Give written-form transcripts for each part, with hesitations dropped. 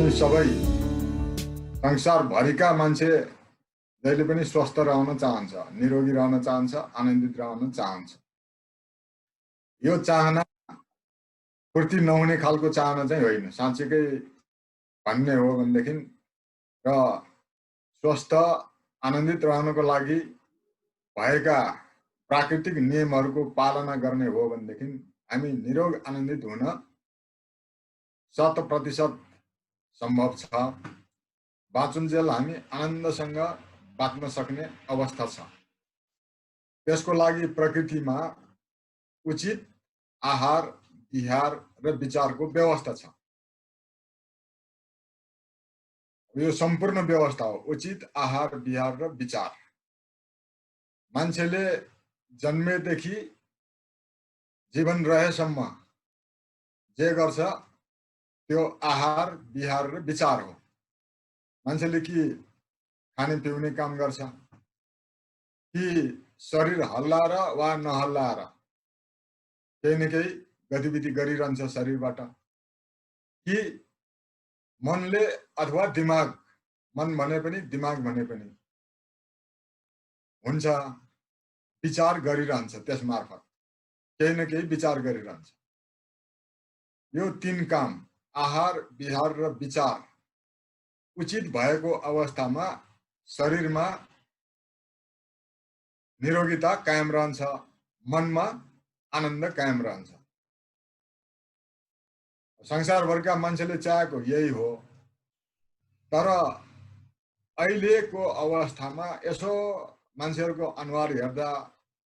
हामी सबै संसारभरिका मान्छे जहिले पनि स्वस्थ रहन चाहन्छ, निरोगी रहन चाहन्छ, आनन्दित रहन चाहन्छ। यो चाहना पूर्ति नहुने खालको चाहना चाहिँ होइन। साँच्चैकै भन्ने हो भनेदेखि र स्वस्थ आनन्दित रहनको लागि भएका प्राकृतिक नियमहरूको पालना गर्ने हो भनेदेखि हामी निरोग आनन्दित हुन 100% सम्भव छ। बाँचुन्जेल हामी आनन्दसँग बाँच्न सक्ने अवस्था छ। त्यसको लागि प्रकृतिमा उचित आहार, विहार र विचारको व्यवस्था छ। यो सम्पूर्ण व्यवस्था हो, उचित आहार, विहार र विचार। मान्छेले जन्मेदेखि जीवन रहेसम्म जे गर्छ त्यो आहार, विहार र विचार हो। मान्छेले कि खाने पिउने काम गर्छ, कि शरीर हल्लाएर वा नहल्लाएर केही न केही गतिविधि गरिरहन्छ शरीरबाट, कि मनले अथवा दिमाग, मन भने पनि दिमाग भने पनि हुन्छ, विचार गरिरहन्छ। त्यसमार्फत केही न केही विचार गरिरहन्छ। यो 3 काम आहार, विहार र विचार उचित भएको अवस्थामा शरीरमा निरोगिता कायम रहन्छ, मनमा आनन्द कायम रहन्छ। संसारभरका मान्छेले चाहेको यही हो। तर अहिलेको अवस्थामा यसो मान्छेहरूको अनुहार हेर्दा,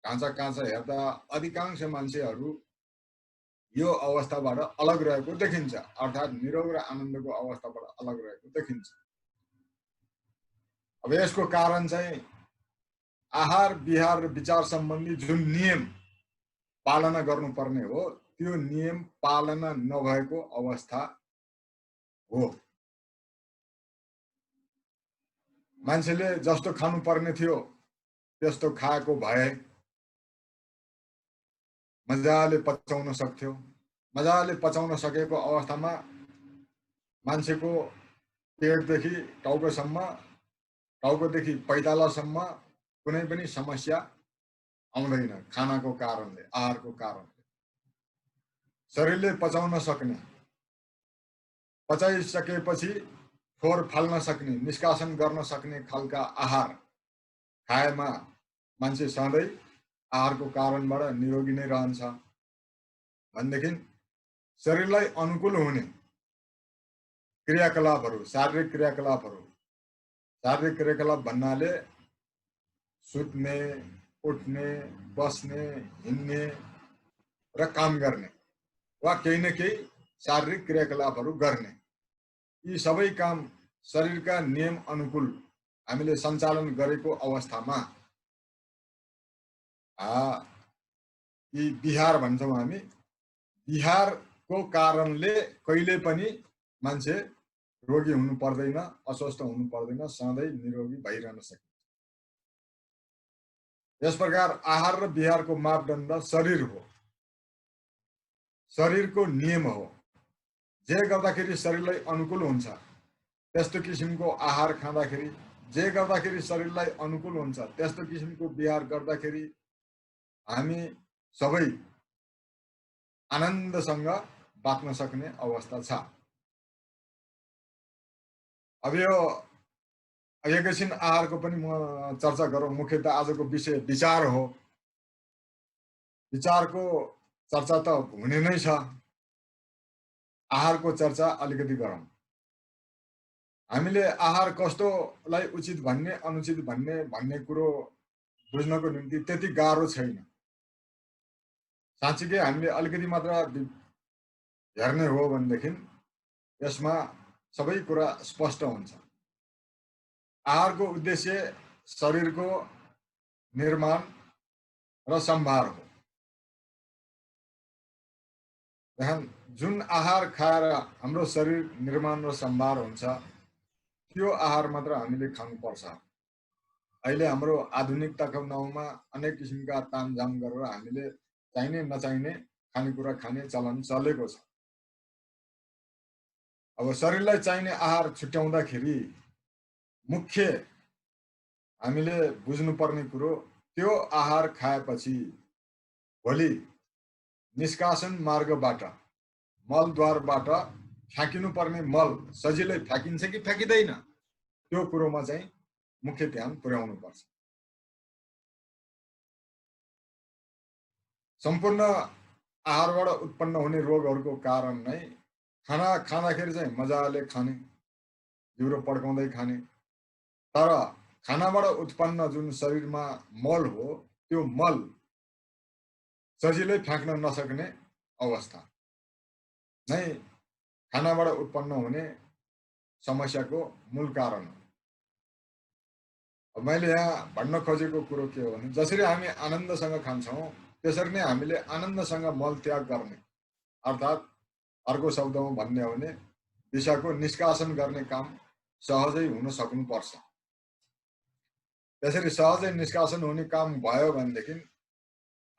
ढाँचा काँचा हेर्दा अधिकांश मान्छेहरू यो अवस्थाबाट अलग रहेको देखिन्छ, अर्थात् निरोग र आनन्दको अवस्थाबाट अलग रहेको देखिन्छ। अब यसको कारण चाहिँ आहार, विहार र विचार सम्बन्धी जुन नियम पालना गर्नुपर्ने हो त्यो नियम पालना नभएको अवस्था हो। मान्छेले जस्तो खानुपर्ने थियो त्यस्तो खाएको भए मजाले पचाउन सक्थ्यो। मजाले पचाउन सकेको अवस्थामा मान्छेको पेटदेखि टाउकोसम्म, टाउकोदेखि पैतालासम्म कुनै पनि समस्या आउँदैन। खानाको कारणले, आहारको कारणले शरीरले पचाउन सक्ने, पचाइसकेपछि फोहोर फाल्न सक्ने, निष्कासन गर्न सक्ने खालका आहार खाएमा मान्छे सधैँ आहारको कारणबाट निरोगी नै रहन्छ। भनेदेखि शरीरलाई अनुकूल हुने क्रियाकलापहरू, शारीरिक क्रियाकलाप भन्नाले सुत्ने, उठ्ने, बस्ने, हिँड्ने र काम गर्ने वा केही न केही शारीरिक क्रियाकलापहरू गर्ने, यी सबै काम शरीरका नियम अनुकूल हामीले सञ्चालन गरेको अवस्थामा यी विहार भन्छौँ हामी। विहारको कारणले कहिले पनि मान्छे रोगी हुनु पर्दैन, अस्वस्थ हुनु पर्दैन, सधैँ निरोगी भइरहन सकिन्छ। यस प्रकार आहार र विहारको मापदण्ड शरीर हो, शरीरको नियम हो। जे गर्दाखेरि शरीरलाई अनुकूल हुन्छ त्यस्तो किसिमको आहार खाँदाखेरि, जे गर्दाखेरि शरीरलाई अनुकूल हुन्छ त्यस्तो किसिमको विहार गर्दाखेरि हामी सबै आनन्दसँग बाँच्न सक्ने अवस्था छ। अब यो एकैछिन आहारको पनि म चर्चा गरौँ। मुख्यतः आजको विषय विचार हो। विचारको चर्चा त हुने नै छ, आहारको चर्चा अलिकति गरौँ। हामीले आहार कस्तोलाई उचित भन्ने, अनुचित भन्ने कुरो बुझ्नको निम्ति त्यति गाह्रो छैन। साँच्चीकै हामीले अलिकति मात्र हेर्ने हो भनेदेखि यसमा सबै कुरा स्पष्ट हुन्छ। आहारको उद्देश्य शरीरको निर्माण र सम्भार हो। जुन आहार खाएर हाम्रो शरीर निर्माण र सम्भार हुन्छ त्यो आहार मात्र हामीले खानुपर्छ। अहिले हाम्रो आधुनिकताको नाउँमा अनेक किसिमका तामझाम गरेर हामीले चाहिने नचाहिने खानेकुरा खाने चलन चलेको छ। अब शरीरलाई चाहिने आहार छुट्याउँदाखेरि मुख्य हामीले बुझ्नुपर्ने कुरो त्यो आहार खाएपछि भोलि निष्कासन मार्गबाट मलद्वारबाट फ्याँकिनुपर्ने मल सजिलै फ्याँकिन्छ कि फ्याँकिँदैन त्यो कुरोमा चाहिँ मुख्य ध्यान पुर्याउनुपर्छ। सम्पूर्ण आहारबाट उत्पन्न हुने रोगहरूको कारण नै खाना खाँदाखेरि चाहिँ मजाले खाने, जिब्रो पड्काउँदै खाने, तर खानाबाट उत्पन्न जुन शरीरमा मल हो त्यो मल सजिलै फ्याँक्न नसक्ने अवस्था नै खानाबाट उत्पन्न हुने समस्याको मूल कारण हो। मैले यहाँ भन्न खोजेको कुरो के हो भने जसरी हामी आनन्दसँग खान्छौँ त्यसरी नै हामीले आनन्दसँग मल त्याग गर्ने अर्थात् अर्को शब्दमा भन्ने हो भने दिशाको निष्कासन गर्ने काम सहजै हुन सक्नुपर्छ। त्यसरी सहजै निष्कासन हुने काम भयो भनेदेखि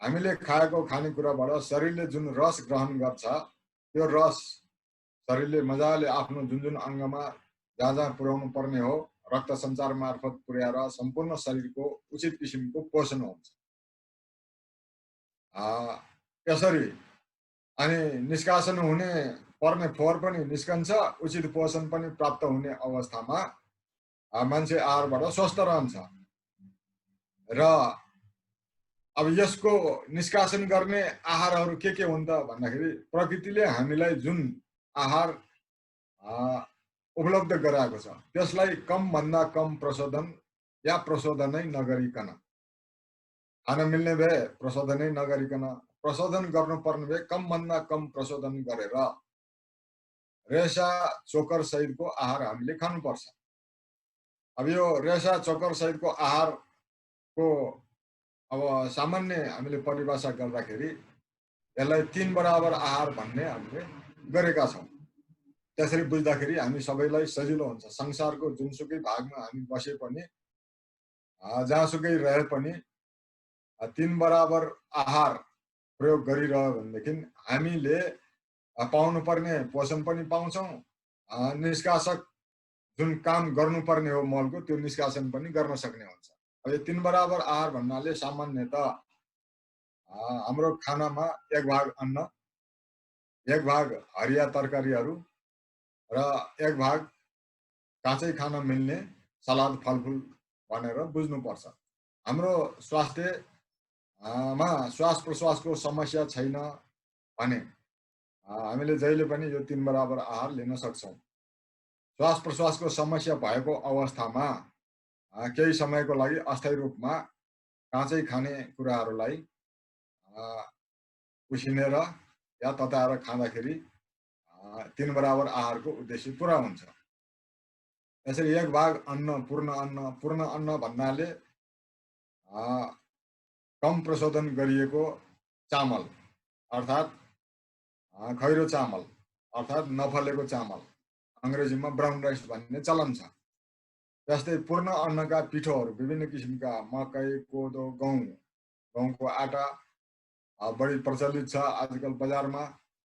हामीले खाएको खानेकुराबाट शरीरले जुन रस ग्रहण गर्छ त्यो रस शरीरले मजाले आफ्नो जुन जुन अङ्गमा जहाँ जहाँ पुर्याउनु पर्ने हो रक्त सञ्चार मार्फत पुर्याएर सम्पूर्ण शरीरको उचित किसिमको पोषण हुन्छ। यसरी अनि निष्कासन हुने पर्ने फोहोर पनि निस्कन्छ, उचित पोषण पनि प्राप्त हुने अवस्थामा मान्छे आहारबाट स्वस्थ रहन्छ। र अब यसको निष्कासन गर्ने आहारहरू के हुन् त भन्दाखेरि प्रकृतिले हामीलाई जुन आहार उपलब्ध गराएको छ त्यसलाई कम भन्दा कम प्रशोधन या प्रशोधनै नगरिकन खान मिल्ने भए प्रशोधनै नगरिकन प्रशोधन गर्नुपर्ने भए कम भन्दा कम प्रशोधन गरेर रेसा चोकर सहितको आहार हामीले खानुपर्छ। अब यो रेसा चोकर सहितको आहारको अब सामान्य हामीले परिभाषा गर्दाखेरि यसलाई 3 बराबर आहार भन्ने हामीले गरेका छौँ। त्यसरी बुझ्दाखेरि हामी सबैलाई सजिलो हुन्छ। संसारको जुनसुकै भागमा हामी बसे पनि जहाँसुकै रहे पनि 3 बराबर आहार प्रयोग गरिरह्यो भनेदेखि हामीले पाउनुपर्ने पोषण पनि पाउँछौँ, निष्कासक जुन काम गर्नुपर्ने हो मलको त्यो निष्कासन पनि गर्न सक्ने हुन्छ। अब यो 3 बराबर आहार भन्नाले सामान्यतः हाम्रो खानामा 1 भाग अन्न, 1 भाग हरिया तरकारीहरू र 1 भाग काँचै खान मिल्ने सलाद फलफुल भनेर बुझ्नुपर्छ। हाम्रो स्वास्थ्यमा श्वास प्रश्वासको समस्या छैन भने हामीले जहिले पनि यो 3 बराबर आहार लिन सक्छौँ। श्वास प्रश्वासको समस्या भएको अवस्थामा केही समयको लागि अस्थायी रूपमा काँचै खाने कुराहरूलाई उसिनेर या तताएर खाँदाखेरि 3 बराबर आहारको उद्देश्य पुरा हुन्छ। यसरी 1 भाग अन्न पूर्ण अन्न भन्नाले कम प्रशोधन गरिएको चामल अर्थात् खैरो चामल अर्थात् नफलेको चामल अङ्ग्रेजीमा ब्राउन राइस भन्ने चलन छ। त्यस्तै पूर्ण अन्नका पिठोहरू विभिन्न किसिमका मकै, कोदो, गहुँको आटा बढी प्रचलित छ आजकल बजारमा।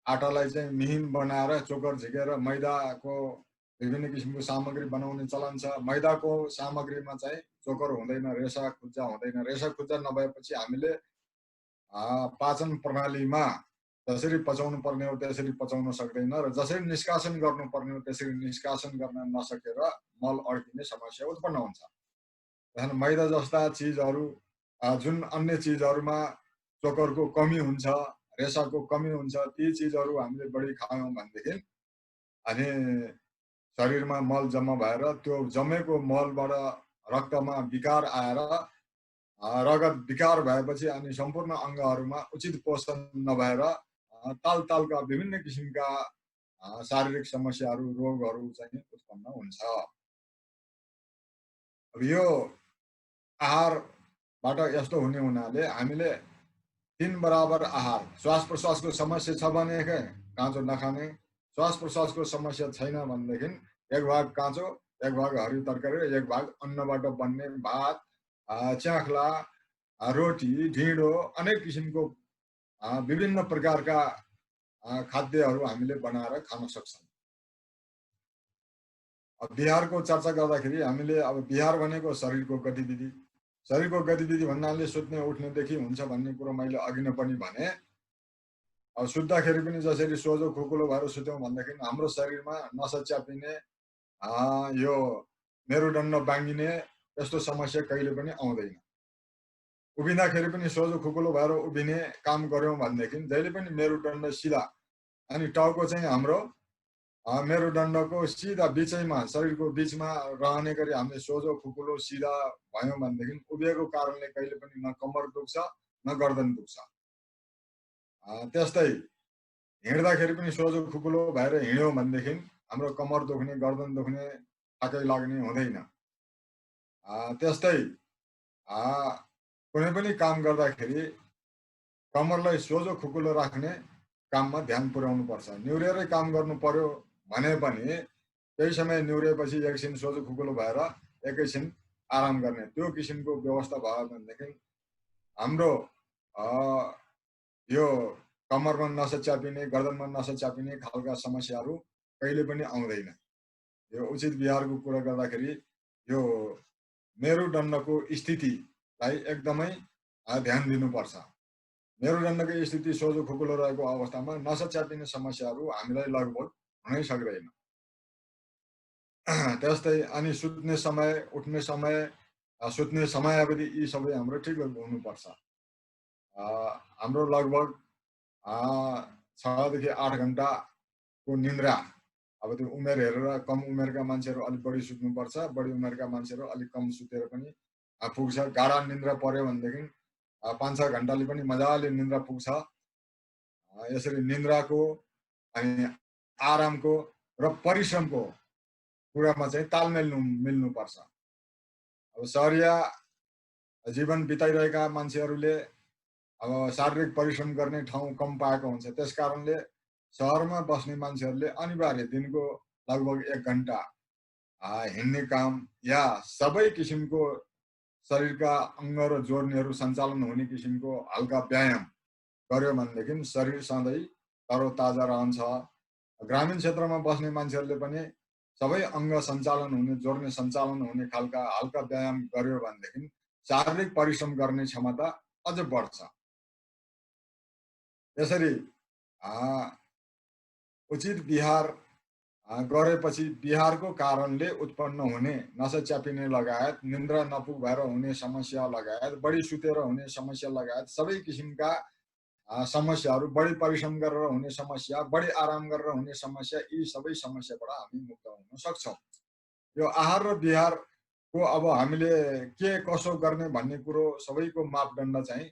आटालाई चाहिँ मिहिन बनाएर चोकर झिकेर मैदाको विभिन्न किसिमको सामग्री बनाउने चलन छ। मैदाको सामग्रीमा चाहिँ चोकर हुँदैन, रेसा खुद्जा हुँदैन। रेसा खुद्जा नभएपछि हामीले पाचन प्रणालीमा जसरी पचाउनु पर्ने हो त्यसरी पचाउन सक्दैन र जसरी निष्कासन गर्नुपर्ने हो त्यसरी निष्कासन गर्न नसकेर मल अड्किने समस्या उत्पन्न हुन्छ। त्यसैले मैदा जस्ता चिजहरू जुन अन्य चिजहरूमा चोकरको कमी हुन्छ, रेसाको कमी हुन्छ, ती चिजहरू हामीले बढी खायौँ भनेदेखि अनि शरीरमा मल जम्मा भएर त्यो जमेको मलबाट रक्तमा विकार आएर रगत विकार भएपछि अनि सम्पूर्ण अङ्गहरूमा उचित पोषण नभएर तालका विभिन्न किसिमका शारीरिक समस्याहरू रोगहरू चाहिँ उत्पन्न हुन्छ। अब यो आहारबाट यस्तो हुने हुनाले हामीले 3 बराबर आहार श्वास प्रश्वासको समस्या छ भने काँचो नखाने, श्वास प्रश्वासको समस्या छैन भनेदेखि 1 भाग काँचो, 1 भाग हरियो तरकारी, 1 भाग अन्नबाट बन्ने भात, च्याख्ला, रोटी, ढिँडो अनेक किसिमको विभिन्न प्रकारका खाद्यहरू हामीले बनाएर खान सक्छौँ। बिहारको चर्चा गर्दाखेरि हामीले अब बिहार भनेको शरीरको गतिविधि भन्नाले सुत्ने उठ्नेदेखि हुन्छ भन्ने कुरो मैले अघि नै पनि भने। अब सुत्दाखेरि पनि जसरी सोझो खुकुलो भएर सुत्यौँ भन्दाखेरि हाम्रो शरीरमा नसा च्यापिने यो मेरुदण्ड बाङ्गिने यस्तो समस्या कहिले पनि आउँदैन। उभिँदाखेरि पनि सोझो खुकुलो भएर उभिने काम गर्यौँ भनेदेखि जहिले पनि मेरुदण्ड सिधा अनि टाउको चाहिँ हाम्रो मेरुदण्डको सिधा बिचैमा शरीरको बिचमा रहने गरी हामीले सोझो खुकुलो सिधा भयौँ भनेदेखि उभिएको कारणले कहिले पनि न कम्मर दुख्छ न गर्दन दुख्छ। त्यस्तै हिँड्दाखेरि पनि सोझो खुकुलो भएर हिँड्यौँ भनेदेखि हाम्रो कम्मर दुख्ने गर्दन दुख्ने थाकै लाग्ने हुँदैन। त्यस्तै कुनै पनि काम गर्दाखेरि कम्मरलाई सोझो खुकुलो राख्ने काममा ध्यान पुर्याउनु पर्छ। निहुरेरै काम गर्नु पर्यो भने पनि केही समय निहुरेपछि एकछिन सोझो खुकुलो भएर एकैछिन आराम गर्ने त्यो किसिमको व्यवस्था भयो भनेदेखि हाम्रो यो कम्मरमा नसा च्यापिने गर्दनमा नसा च्यापिने खालका समस्याहरू कहिले पनि आउँदैन। यो उचित बिहारको कुरा गर्दाखेरि यो मेरुदण्डको स्थितिलाई एकदमै ध्यान दिनुपर्छ। मेरुदण्डको स्थिति सोझो खुकुलो रहेको अवस्थामा नसा च्यापिने समस्याहरू हामीलाई लगभग हुनै सक्दैन। त्यस्तै अनि सुत्ने समय उठ्ने समय सुत्ने समयावधि यी सबै हाम्रो ठिक हुनुपर्छ। हाम्रो लगभग 6 देखि 8 घण्टाको निन्द्रा अब त्यो उमेर हेरेर कम उमेरका मान्छेहरू अलिक बढी सुत्नुपर्छ, बढी उमेरका मान्छेहरू अलिक कम सुतेर पनि पुग्छ। गाढा निन्द्रा पर्यो भनेदेखि 5-6 घण्टाले पनि मजाले निन्द्रा पुग्छ। यसरी निन्द्राको अनि आरामको र परिश्रमको कुरामा चाहिँ तालमेल मिल्नुपर्छ। अब सहरिया जीवन बिताइरहेका मान्छेहरूले अब शारीरिक परिश्रम गर्ने ठाउँ कम पाएको हुन्छ। त्यस कारणले सहरमा बस्ने मान्छेहरूले अनिवार्य दिनको लगभग 1 घण्टा हिँड्ने काम या सबै किसिमको शरीरका अङ्ग र जोड्नेहरू सञ्चालन हुने किसिमको हल्का व्यायाम गर्यो भनेदेखि शरीर सधैँ तरोताजा रहन्छ। ग्रामीण क्षेत्रमा बस्ने मान्छेहरूले पनि सबै अङ्ग सञ्चालन हुने जोड्ने सञ्चालन हुने खालका हल्का व्यायाम गर्यो भनेदेखि शारीरिक परिश्रम गर्ने क्षमता अझ बढ्छ। यसरी उचित बिहार गरेपछि बिहारको कारणले उत्पन्न हुने नसा च्यापिने लगायत निन्द्रा नपुग भएर हुने समस्या लगायत बढी सुतेर हुने समस्या लगायत सबै किसिमका समस्याहरू बढी परिश्रम गरेर हुने समस्या बढी आराम गरेर हुने समस्या यी सबै समस्याबाट हामी मुक्त हुन सक्छौँ। यो आहार र बिहारको अब हामीले के कसो गर्ने भन्ने कुरो सबैको मापदण्ड चाहिँ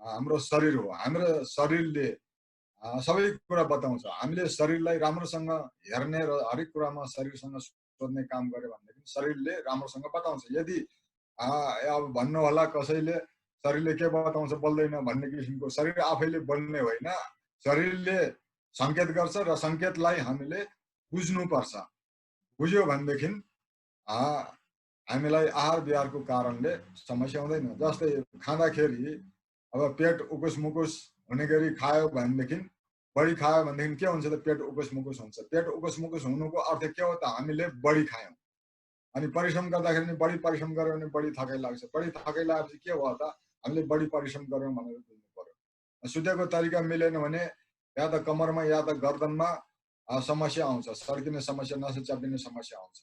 हाम्रो शरीर हो। हाम्रो शरीरले सबै कुरा बताउँछ। हामीले शरीरलाई राम्रोसँग हेर्ने र हरेक कुरामा शरीरसँग सोध्ने काम गर्यो भनेदेखि शरीरले राम्रोसँग बताउँछ। यदि अब भन्नु होला कसैले शरीरले के बताउँछ बोल्दैन भन्ने किसिमको, शरीर आफैले बोल्ने होइन, शरीरले सङ्केत गर्छ र सङ्केतलाई हामीले बुझ्नुपर्छ। बुझ्यो भनेदेखि हामीलाई आहार बिहारको कारणले समस्या हुँदैन। जस्तै खाँदाखेरि अब पेट उकुस मुकुस हुने गरी खायो भनेदेखि बढी खायो भनेदेखि के हुन्छ त पेट उकुस मुकुस हुन्छ। पेट उकुस मुकुस हुनुको अर्थ के हो त हामीले बढी खायौँ। अनि परिश्रम गर्दाखेरि नि बढी परिश्रम गर्यो भने बढी थकाइ लाग्छ। बढी थकाइ लागेपछि के भयो त हामीले बढी परिश्रम गर्यौँ भनेर बुझ्नु पर्यो। सुतेको तरिका मिलेन भने या त कम्मरमा या त गर्दनमा समस्या आउँछ, सड्किने समस्या, नसा च्यापिने समस्या आउँछ।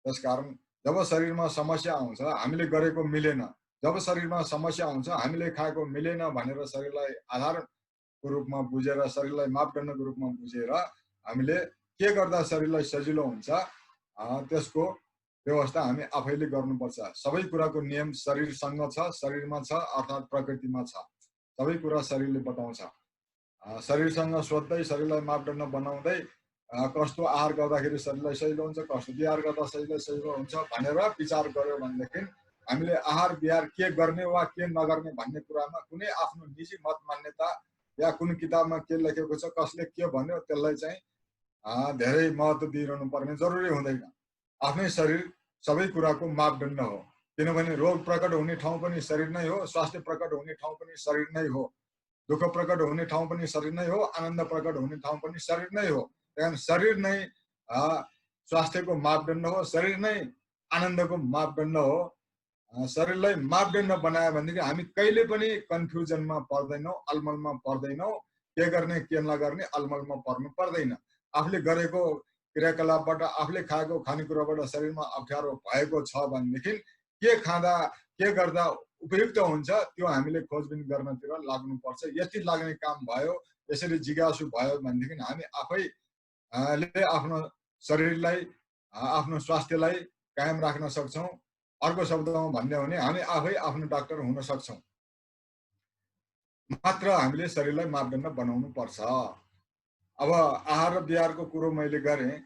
त्यसकारण जब शरीरमा समस्या आउँछ हामीले गरेको मिलेन, जब शरीरमा समस्या आउँछ हामीले खाएको मिलेन भनेर शरीरलाई आधारको रूपमा बुझेर शरीरलाई मापदण्डको रूपमा बुझेर हामीले के गर्दा शरीरलाई सजिलो हुन्छ त्यसको व्यवस्था हामी आफैले गर्नुपर्छ। सबै कुराको नियम शरीरसँग छ, शरीरमा छ, अर्थात् प्रकृतिमा छ। सबै कुरा शरीरले बताउँछ। शरीरसँग सोध्दै शरीरलाई मापदण्ड बनाउँदै कस्तो आहार गर्दाखेरि शरीरलाई सजिलो हुन्छ, कस्तो बिहार गर्दा शरीरलाई सजिलो हुन्छ भनेर विचार गर्यो भनेदेखि हामीले आहार बिहार के गर्ने वा के नगर्ने भन्ने कुरामा कुनै आफ्नो निजी मत मान्यता या कुनै किताबमा के लेखेको छ कसले के भन्यो त्यसलाई चाहिँ धेरै महत्त्व दिइरहनु पर्ने जरुरी हुँदैन। आफ्नै शरीर सबै कुराको मापदण्ड हो। किनभने रोग प्रकट हुने ठाउँ पनि शरीर नै हो, स्वास्थ्य प्रकट हुने ठाउँ पनि शरीर नै हो, दुःख प्रकट हुने ठाउँ पनि शरीर नै हो, आनन्द प्रकट हुने ठाउँ पनि शरीर नै हो। त्यहाँदेखि शरीर नै स्वास्थ्यको मापदण्ड हो, शरीर नै आनन्दको मापदण्ड हो। शरीरलाई मापदण्ड बनायो भनेदेखि हामी कहिले पनि कन्फ्युजनमा पर्दैनौँ, अलमलमा पर्दैनौँ। के गर्ने के नगर्ने अलमलमा पर्नु पर्दैन। आफूले गरेको क्रियाकलापबाट, आफूले खाएको खानेकुराबाट शरीरमा अप्ठ्यारो भएको छ भनेदेखि के खाँदा के गर्दा उपयुक्त हुन्छ त्यो हामीले खोजबिन गर्नतिर लाग्नुपर्छ। यति लाग्ने काम भयो, यसरी जिज्ञासु भयो भनेदेखि हामी आफैले आफ्नो शरीरलाई, आफ्नो स्वास्थ्यलाई कायम राख्न सक्छौँ। अर्को शब्दमा भन्ने हो भने हामी आफै आफ्नो डाक्टर हुन सक्छौँ। मात्र हामीले शरीरलाई मापदण्ड बनाउनु पर्छ। अब आहार र विहारको कुरो मैले गरेँ।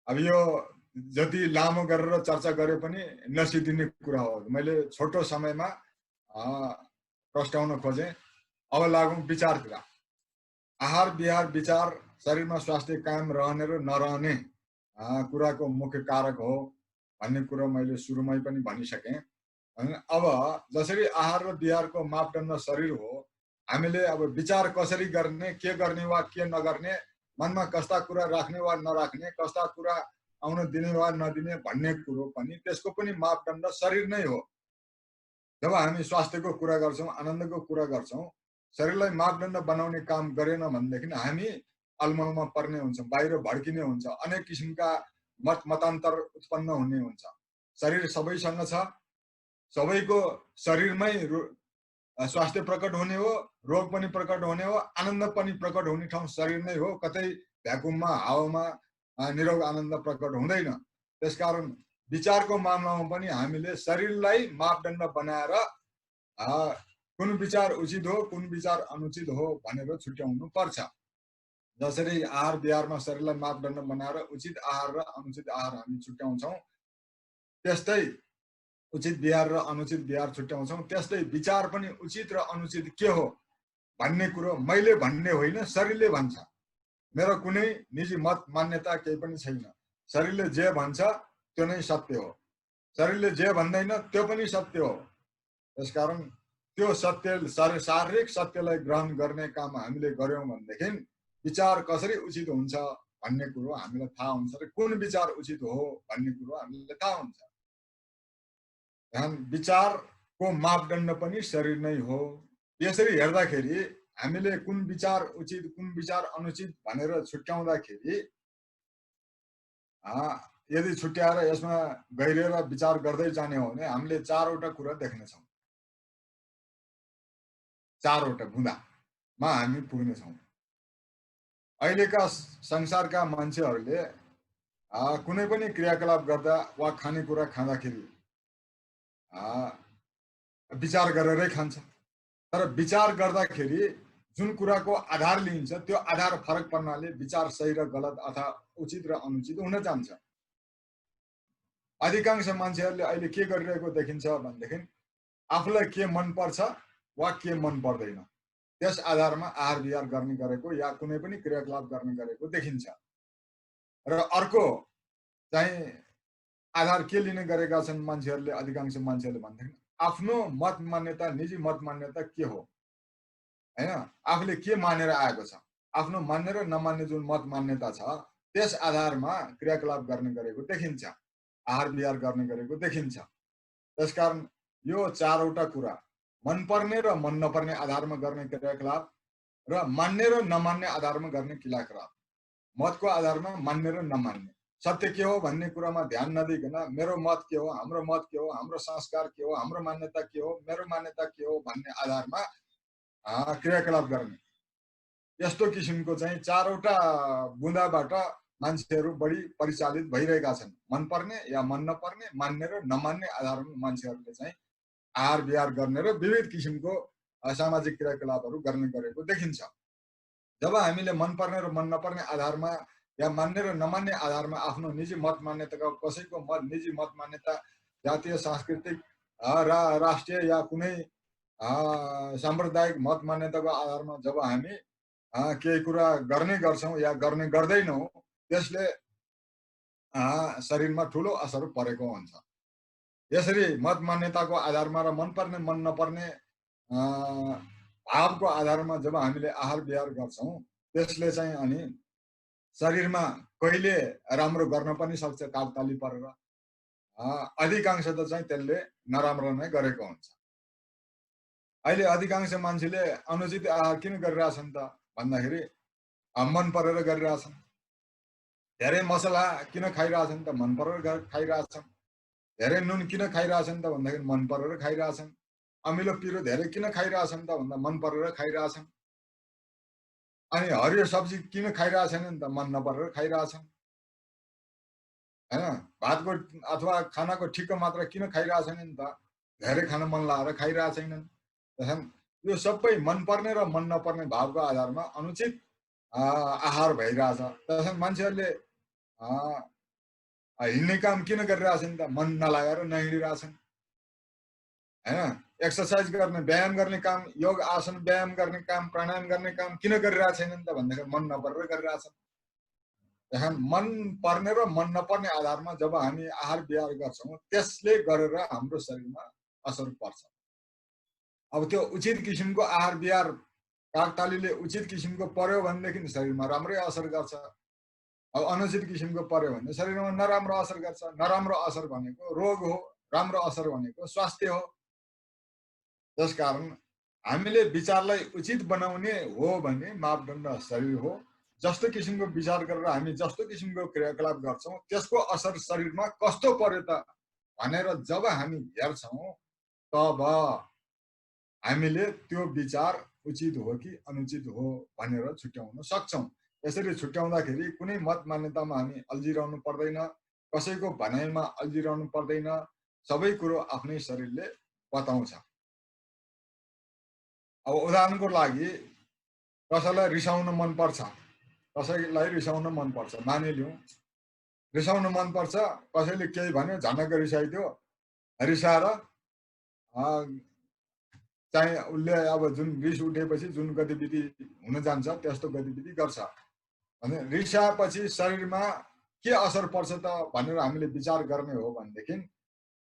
अब यो जति लामो गरेर चर्चा गरे पनि नसिद्धिने कुरा हो। मैले छोटो समयमा प्रस्ट्याउन खोजेँ। अब लागौँ विचारतिर। आहार विहार विचार शरीरमा स्वास्थ्य कायम रहने र नरहने कुराको मुख्य कारक हो भन्ने कुरो मैले सुरुमै पनि भनिसकेँ। अब जसरी आहार र विहारको मापदण्ड शरीर हो, हामीले अब विचार कसरी गर्ने, के गर्ने वा के नगर्ने, मनमा कस्ता कुरा राख्ने वा नराख्ने, कस्ता कुरा आउन दिने वा नदिने भन्ने कुरो पनि त्यसको पनि मापदण्ड शरीर नै हो। जब हामी स्वास्थ्यको कुरा गर्छौँ, आनन्दको कुरा गर्छौँ, शरीरलाई मापदण्ड बनाउने काम गरेन भनेदेखि हामी अलमलमा पर्ने हुन्छौँ, बाहिर भड्किने हुन्छ, अनेक किसिमका मतान्तर उत्पन्न हुने हुन्छ। शरीर सबैसँग छ, सबैको शरीरमै स्वास्थ्य प्रकट हुने हो, रोग पनि प्रकट हुने हो, आनन्द पनि प्रकट हुने ठाउँ शरीर नै हो। कतै भ्याकुममा हावामा निरोग आनन्द प्रकट हुँदैन। त्यसकारण विचारको मामलामा पनि हामीले शरीरलाई मापदण्ड बनाएर कुन विचार उचित हो, कुन विचार अनुचित हो भनेर छुट्याउनु पर्छ। जसरी आहार विहारमा शरीरलाई मापदण्ड बनाएर उचित आहार र अनुचित आहार हामी छुट्याउँछौँ, त्यस्तै उचित विहार र अनुचित विहार छुट्याउँछौँ, त्यस्तै विचार पनि उचित र अनुचित के हो भन्ने कुरो मैले भन्ने होइन, शरीरले भन्छ। मेरो कुनै निजी मत मान्यता केही पनि छैन। शरीरले जे भन्छ त्यो नै सत्य हो, शरीरले जे भन्दैन त्यो पनि सत्य हो। त्यसकारण त्यो सत्य, शारीरिक सत्यलाई ग्रहण गर्ने काम हामीले गर्यौँ भनेदेखि विचार कसरी उचित हुन्छ भन्ने कुरो हामीलाई थाहा हुन्छ र कुन विचार उचित हो भन्ने कुरो हामीलाई थाहा हुन्छ। विचारको मापदण्ड पनि शरीर नै हो। यसरी हेर्दाखेरि हामीले कुन विचार उचित, कुन विचार अनुचित भनेर छुट्याउँदाखेरि यदि छुट्याएर यसमा गहिरिएर विचार गर्दै जाने हो भने हामीले चारवटा कुरा देख्नेछौँ। चारवटा बुँदामा हामी पुग्नेछौँ। अहिलेका संसारका मान्छेहरूले कुनै पनि क्रियाकलाप गर्दा वा खानेकुरा खाँदाखेरि विचार गरेरै खान्छ। तर विचार गर्दाखेरि जुन कुराको आधार लिइन्छ त्यो आधार फरक पर्नाले विचार सही र गलत अथवा उचित र अनुचित हुन जान्छ। अधिकांश मान्छेहरूले अहिले के गरिरहेको देखिन्छ भनेदेखि आफूलाई के मन पर्छ वा के मन पर्दैन त्यस आधारमा आहार विहार गर्ने गरेको या कुनै पनि क्रियाकलाप गर्ने गरेको देखिन्छ। र अर्को चाहिँ आधार के लिने गरेका छन् मान्छेहरूले, अधिकांश मान्छेहरूले भनेदेखि आफ्नो मत मान्यता, निजी मत मान्यता के हो हैन, आफूले के मानेर आएको छ, आफ्नो मान्ने र नमान्ने जुन मत मान्यता छ त्यस आधारमा क्रियाकलाप गर्ने गरेको देखिन्छ, आहार विहार गर्ने गरेको देखिन्छ। त्यसकारण यो चारवटा कुरा मनपर्ने र मन नपर्ने आधारमा गर्ने क्रियाकलाप र मान्ने र नमान्ने आधारमा गर्ने क्रियाकलाप, मतको आधारमा मान्ने र नमान्ने, सत्य के हो भन्ने कुरामा ध्यान नदिकन मेरो मत के हो, हाम्रो मत के हो, हाम्रो संस्कार के हो, हाम्रो मान्यता के हो, मेरो मान्यता के हो भन्ने आधारमा क्रियाकलाप गर्ने, यस्तो किसिमको चाहिँ चारवटा बुँदाबाट मान्छेहरू बढी परिचालित भइरहेका छन्। मनपर्ने या मन नपर्ने, मान्ने र नमान्ने आधारमा मान्छेहरूले चाहिँ आहार विहार गर्ने र विविध किसिमको सामाजिक क्रियाकलापहरू गर्ने गरेको देखिन्छ। जब हामीले मनपर्ने र मन नपर्ने आधारमा या मान्ने र नमान्ने आधारमा आफ्नो निजी मत मान्यताको कसैको निजी मत मान्यता जातीय सांस्कृतिक राष्ट्रिय या कुनै साम्प्रदायिक मत मान्यताको आधारमा जब हामी केही कुरा गर्ने गर्छौँ या गर्ने गर्दैनौँ त्यसले शरीरमा ठुलो असर परेको हुन्छ। यसरी मत मान्यताको आधारमा र मनपर्ने मन नपर्ने भावको आधारमा जब हामीले आहार विहार गर्छौँ त्यसले चाहिँ अनि शरीरमा कहिले राम्रो गर्न पनि सक्छ कागताली परेर, अधिकांश त चाहिँ त्यसले नराम्रो नै गरेको हुन्छ। अहिले अधिकांश मान्छेले अनुचित आहार किन गरिरहेछन् त भन्दाखेरि मन परेर गरिरहेछन्। धेरै मसला किन खाइरहेछन् त मन परेर खाइरहेछन्। धेरै नुन किन खाइरहेछन् त भन्दाखेरि मन परेर खाइरहेछन्। अमिलो पिरो धेरै किन खाइरहेछन् त भन्दा मन परेर खाइरहेछन्। अनि हरियो सब्जी किन खाइरहेछन् त मन नपरेर खाइरहेछन्। हैन, भातको अथवा खानाको ठिक्क मात्रा किन खाइरहेछन् त धेरै खान मन लागेर खाइरहेका छैनन्। त्यसैले यो सबै मनपर्ने र मन नपर्ने भावको आधारमा अनुचित आहार भइरहेछ। त्यसैले मान्छेहरूले हिँड्ने काम किन गरिरहेछन् त मन नलागेर नहिँडिरहेछन्। हैन, एक्सर्साइज गर्ने, व्यायाम गर्ने काम, योग आसन व्यायाम गर्ने काम, प्राणायाम गर्ने काम किन गरिरहेका छैनन् त भन्दाखेरि मन नपरेर गरिरहेछन्। त्यहाँ मन पर्ने र मन नपर्ने आधारमा जब हामी आहार विहार गर्छौँ त्यसले गरेर हाम्रो शरीरमा असर पर्छ। अब त्यो उचित किसिमको आहार विहार कागतालीले उचित किसिमको पर्यो भनेदेखि शरीरमा राम्रै असर गर्छ। अब अनुचित किसिमको पर्यो भने शरीरमा नराम्रो असर गर्छ। नराम्रो असर भनेको रोग हो, राम्रो असर भनेको स्वास्थ्य हो। त्यसकारण हामीले विचारलाई उचित बनाउने हो भने मापदण्ड शरीर हो। जस्तो किसिमको विचार गरेर हामी जस्तो किसिमको क्रियाकलाप गर्छौँ त्यसको असर शरीरमा कस्तो पर्यो त भनेर जब हामी हेर्छौँ तब हामीले त्यो विचार उचित हो कि अनुचित हो भनेर छुट्याउन सक्छौँ। यसरी छुट्याउँदाखेरि कुनै मत मान्यतामा हामी अल्झिरहनु पर्दैन, कसैको भनाइमा अल्झिरहनु पर्दैन। सबै कुरो आफ्नै शरीरले बताउँछ। अब उदाहरणको लागि कसैलाई रिसाउन मनपर्छ, कसैलाई रिसाउन मनपर्छ, मानिलिउँ रिसाउन मनपर्छ, कसैले केही भन्यो झनक्क रिसाइदियो, रिसाएर चाहिँ उसले अब जुन रिस उठेपछि जुन गतिविधि हुन जान्छ त्यस्तो गतिविधि गर्छ भने रिसाएपछि शरीरमा के असर पर्छ त भनेर हामीले विचार गर्ने हो भनेदेखि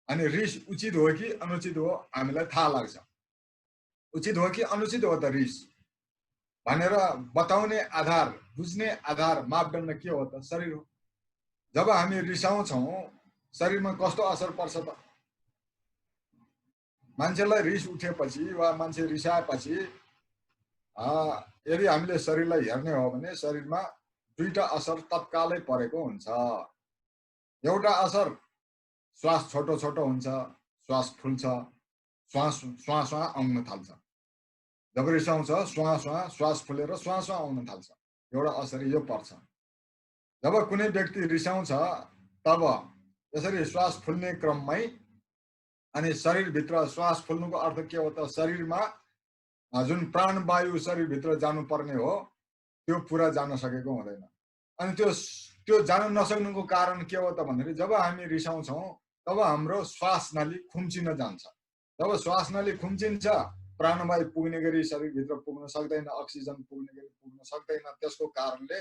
अनि रिस उचित हो कि अनुचित हो हामीलाई थाहा लाग्छ। उचित हो कि अनुचित हो त रिस भनेर बताउने आधार, बुझ्ने आधार मापदण्ड के हो त शरीर हो। जब हामी रिसाउँछौँ शरीरमा कस्तो असर पर्छ त मान्छेलाई रिस उठेपछि वा मान्छे रिसाएपछि यदि हामीले शरीरलाई हेर्ने हो भने शरीरमा दुईटा असर तत्कालै परेको हुन्छ। एउटा असर श्वास छोटो छोटो हुन्छ, श्वास फुल्छ, श्वास श्वास श्वास आउन थाल्छ। जब रिसाउँछ श्वास श्वास श्वास फुलेर श्वास श्वास आउन थाल्छ। एउटा असर यो पर्छ। जब कुनै व्यक्ति रिसाउँछ तब यसरी श्वास फुल्ने क्रममै अनि शरीरभित्र श्वास फुल्नुको अर्थ के हो त शरीरमा जुन प्राणवायु शरीरभित्र जानुपर्ने हो त्यो पुरा जान सकेको हुँदैन। अनि त्यो जान नसक्नुको कारण के हो त भन्दाखेरि जब हामी रिसाउँछौँ तब हाम्रो श्वास नाली खुम्चिन जान्छ। जब श्वास नाली खुम्चिन्छ प्राणवायु पुग्ने गरी शरीरभित्र पुग्न सक्दैन, अक्सिजन पुग्ने गरी पुग्न सक्दैन। त्यसको कारणले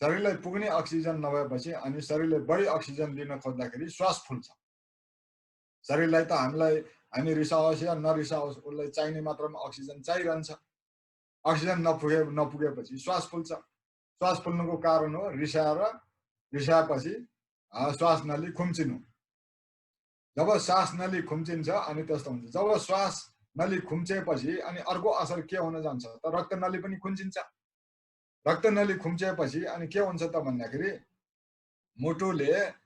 शरीरलाई पुग्ने अक्सिजन नभएपछि अनि शरीरले बढी अक्सिजन लिन खोज्दाखेरि श्वास फुल्छ। शरीरलाई त हामी रिसाओस् या नरिसाओस् उसलाई चाहिने मात्रामा अक्सिजन चाहिरहन्छ। अक्सिजन नपुगेपछि श्वास फुल्छ। श्वास फुल्नुको कारण हो रिसाएपछि श्वास नाली खुम्चिनु। जब श्वास नाली खुम्चिन्छ अनि त्यस्तो हुन्छ। जब श्वास नाली खुम्चेपछि अनि अर्को असर के हुन जान्छ त रक्त नाली पनि खुम्चिन्छ। रक्त नाली खुम्चेपछि अनि के हुन्छ त भन्दाखेरि मुटुले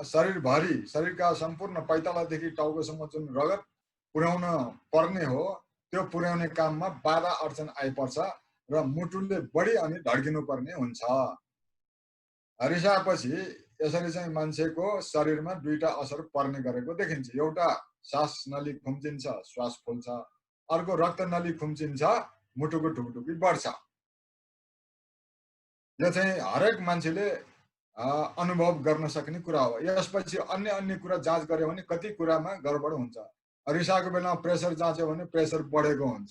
शरीरभरि शरीरका सम्पूर्ण पैतालादेखि टाउकोसम्म जुन रगत पुर्याउन पर्ने हो त्यो पुर्याउने काममा बाधा अडचन आइपर्छ र मुटुले बढी अनि धड्किनु पर्ने हुन्छ। रिसाएपछि यसरी चाहिँ मान्छेको शरीरमा दुईटा असर पर्ने गरेको देखिन्छ। एउटा श्वास नली खुम्चिन्छ, श्वास फुल्छ। अर्को रक्त नली खुम्चिन्छ, मुटुको ढुकढुकी बढ्छ। यो चाहिँ हरेक मान्छेले अनुभव गर्न सक्ने कुरा हो। यसपछि अन्य कुरा जाँच गर्यो भने कति कुरामा गडबड हुन्छ। रिसाएको बेलामा प्रेसर जाँच्यो भने प्रेसर बढेको हुन्छ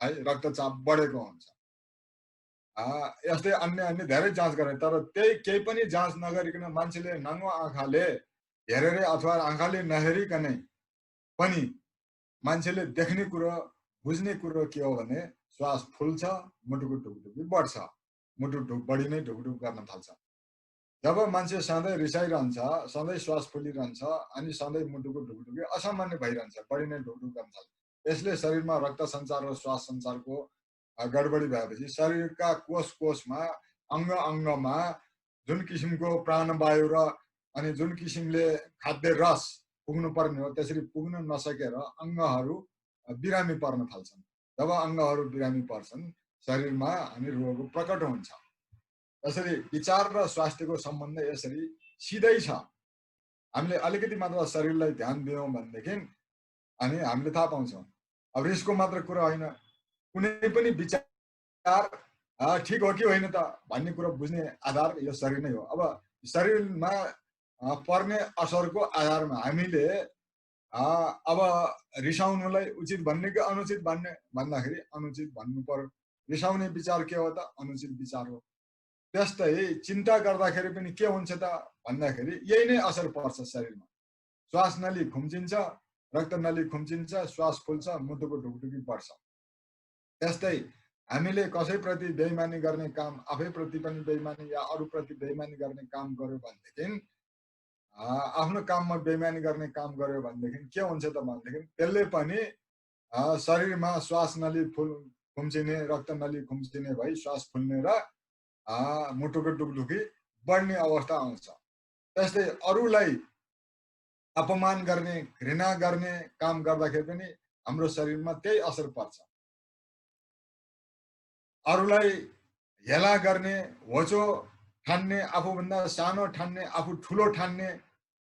है, रक्तचाप बढेको हुन्छ। यस्तै अन्य धेरै जाँच गरे तर त्यही केही पनि जाँच नगरिकन मान्छेले नाङ्गो आँखाले हेरेरै अथवा आँखाले नहेरिकनै पनि मान्छेले देख्ने कुरो बुझ्ने कुरो के हो भने श्वास फुल्छ, मुटुको ढुकढुकी बढ्छ। मुटु बढी नै ढुकढुक गर्न थाल्छ। जब मान्छे सधैँ रिसाइरहन्छ, सधैँ श्वास फुलिरहन्छ अनि सधैँ मुटुको ढुकढुकी असामान्य भइरहन्छ, बढी नै ढुकढुक गर्न थाल्छ। यसले शरीरमा रक्त सञ्चार र श्वास सञ्चारको गडबडी भएपछि शरीरका कोष कोषमा अङ्ग अङ्गमा जुन किसिमको प्राणवायु र अनि जुन किसिमले खाद्य रस पुग्नु पर्ने हो त्यसरी पुग्न नसकेर अङ्गहरू बिरामी पर्न थाल्छन्। जब अङ्गहरू बिरामी पर्छन् शरीरमा अनि रोग प्रकट हुन्छ। यसरी विचार र स्वास्थ्यको सम्बन्ध यसरी सिधै छ। हामीले अलिकति मात्र शरीरलाई ध्यान दियौँ भनेदेखि अनि हामीले थाहा पाउँछौँ। अब रिसको मात्र कुरा होइन, कुनै पनि विचार ठिक हो कि होइन त भन्ने कुरो बुझ्ने आधार यो शरीर नै हो। अब शरीरमा पर्ने असरको आधारमा हामीले अब रिसाउनुलाई उचित भन्ने कि अनुचित भन्ने भन्दाखेरि अनुचित भन्नु पर्यो। रिसाउने विचार के हो त? अनुचित विचार हो। त्यस्तै चिन्ता गर्दाखेरि पनि के हुन्छ त भन्दाखेरि यही नै असर पर्छ शरीरमा। श्वास नली खुम्चिन्छ, रक्त नली खुम्चिन्छ, श्वास फुल्छ, मुटुको ढुकढुकी बढ्छ। त्यस्तै हामीले कसैप्रति बेइमानी गर्ने काम, आफैप्रति पनि बेइमानी या अरूप्रति बेइमानी गर्ने काम गर्यो भनेदेखि आफ्नो काममा बेइमानी गर्ने काम गर्यो भनेदेखि के हुन्छ त भनेदेखि त्यसले पनि शरीरमा श्वास नली खुम्चिने, रक्त नली खुम्चिने भई श्वास फुल्ने र मुटुको ढुकढुकी बढ्ने अवस्था आउँछ। त्यस्तै अरूलाई अपमान गर्ने, घृणा गर्ने काम गर्दाखेरि पनि हाम्रो शरीरमा त्यही असर पर्छ। अरूलाई हेला गर्ने, होचो ठान्ने, आफूभन्दा सानो ठान्ने, आफू ठुलो ठान्ने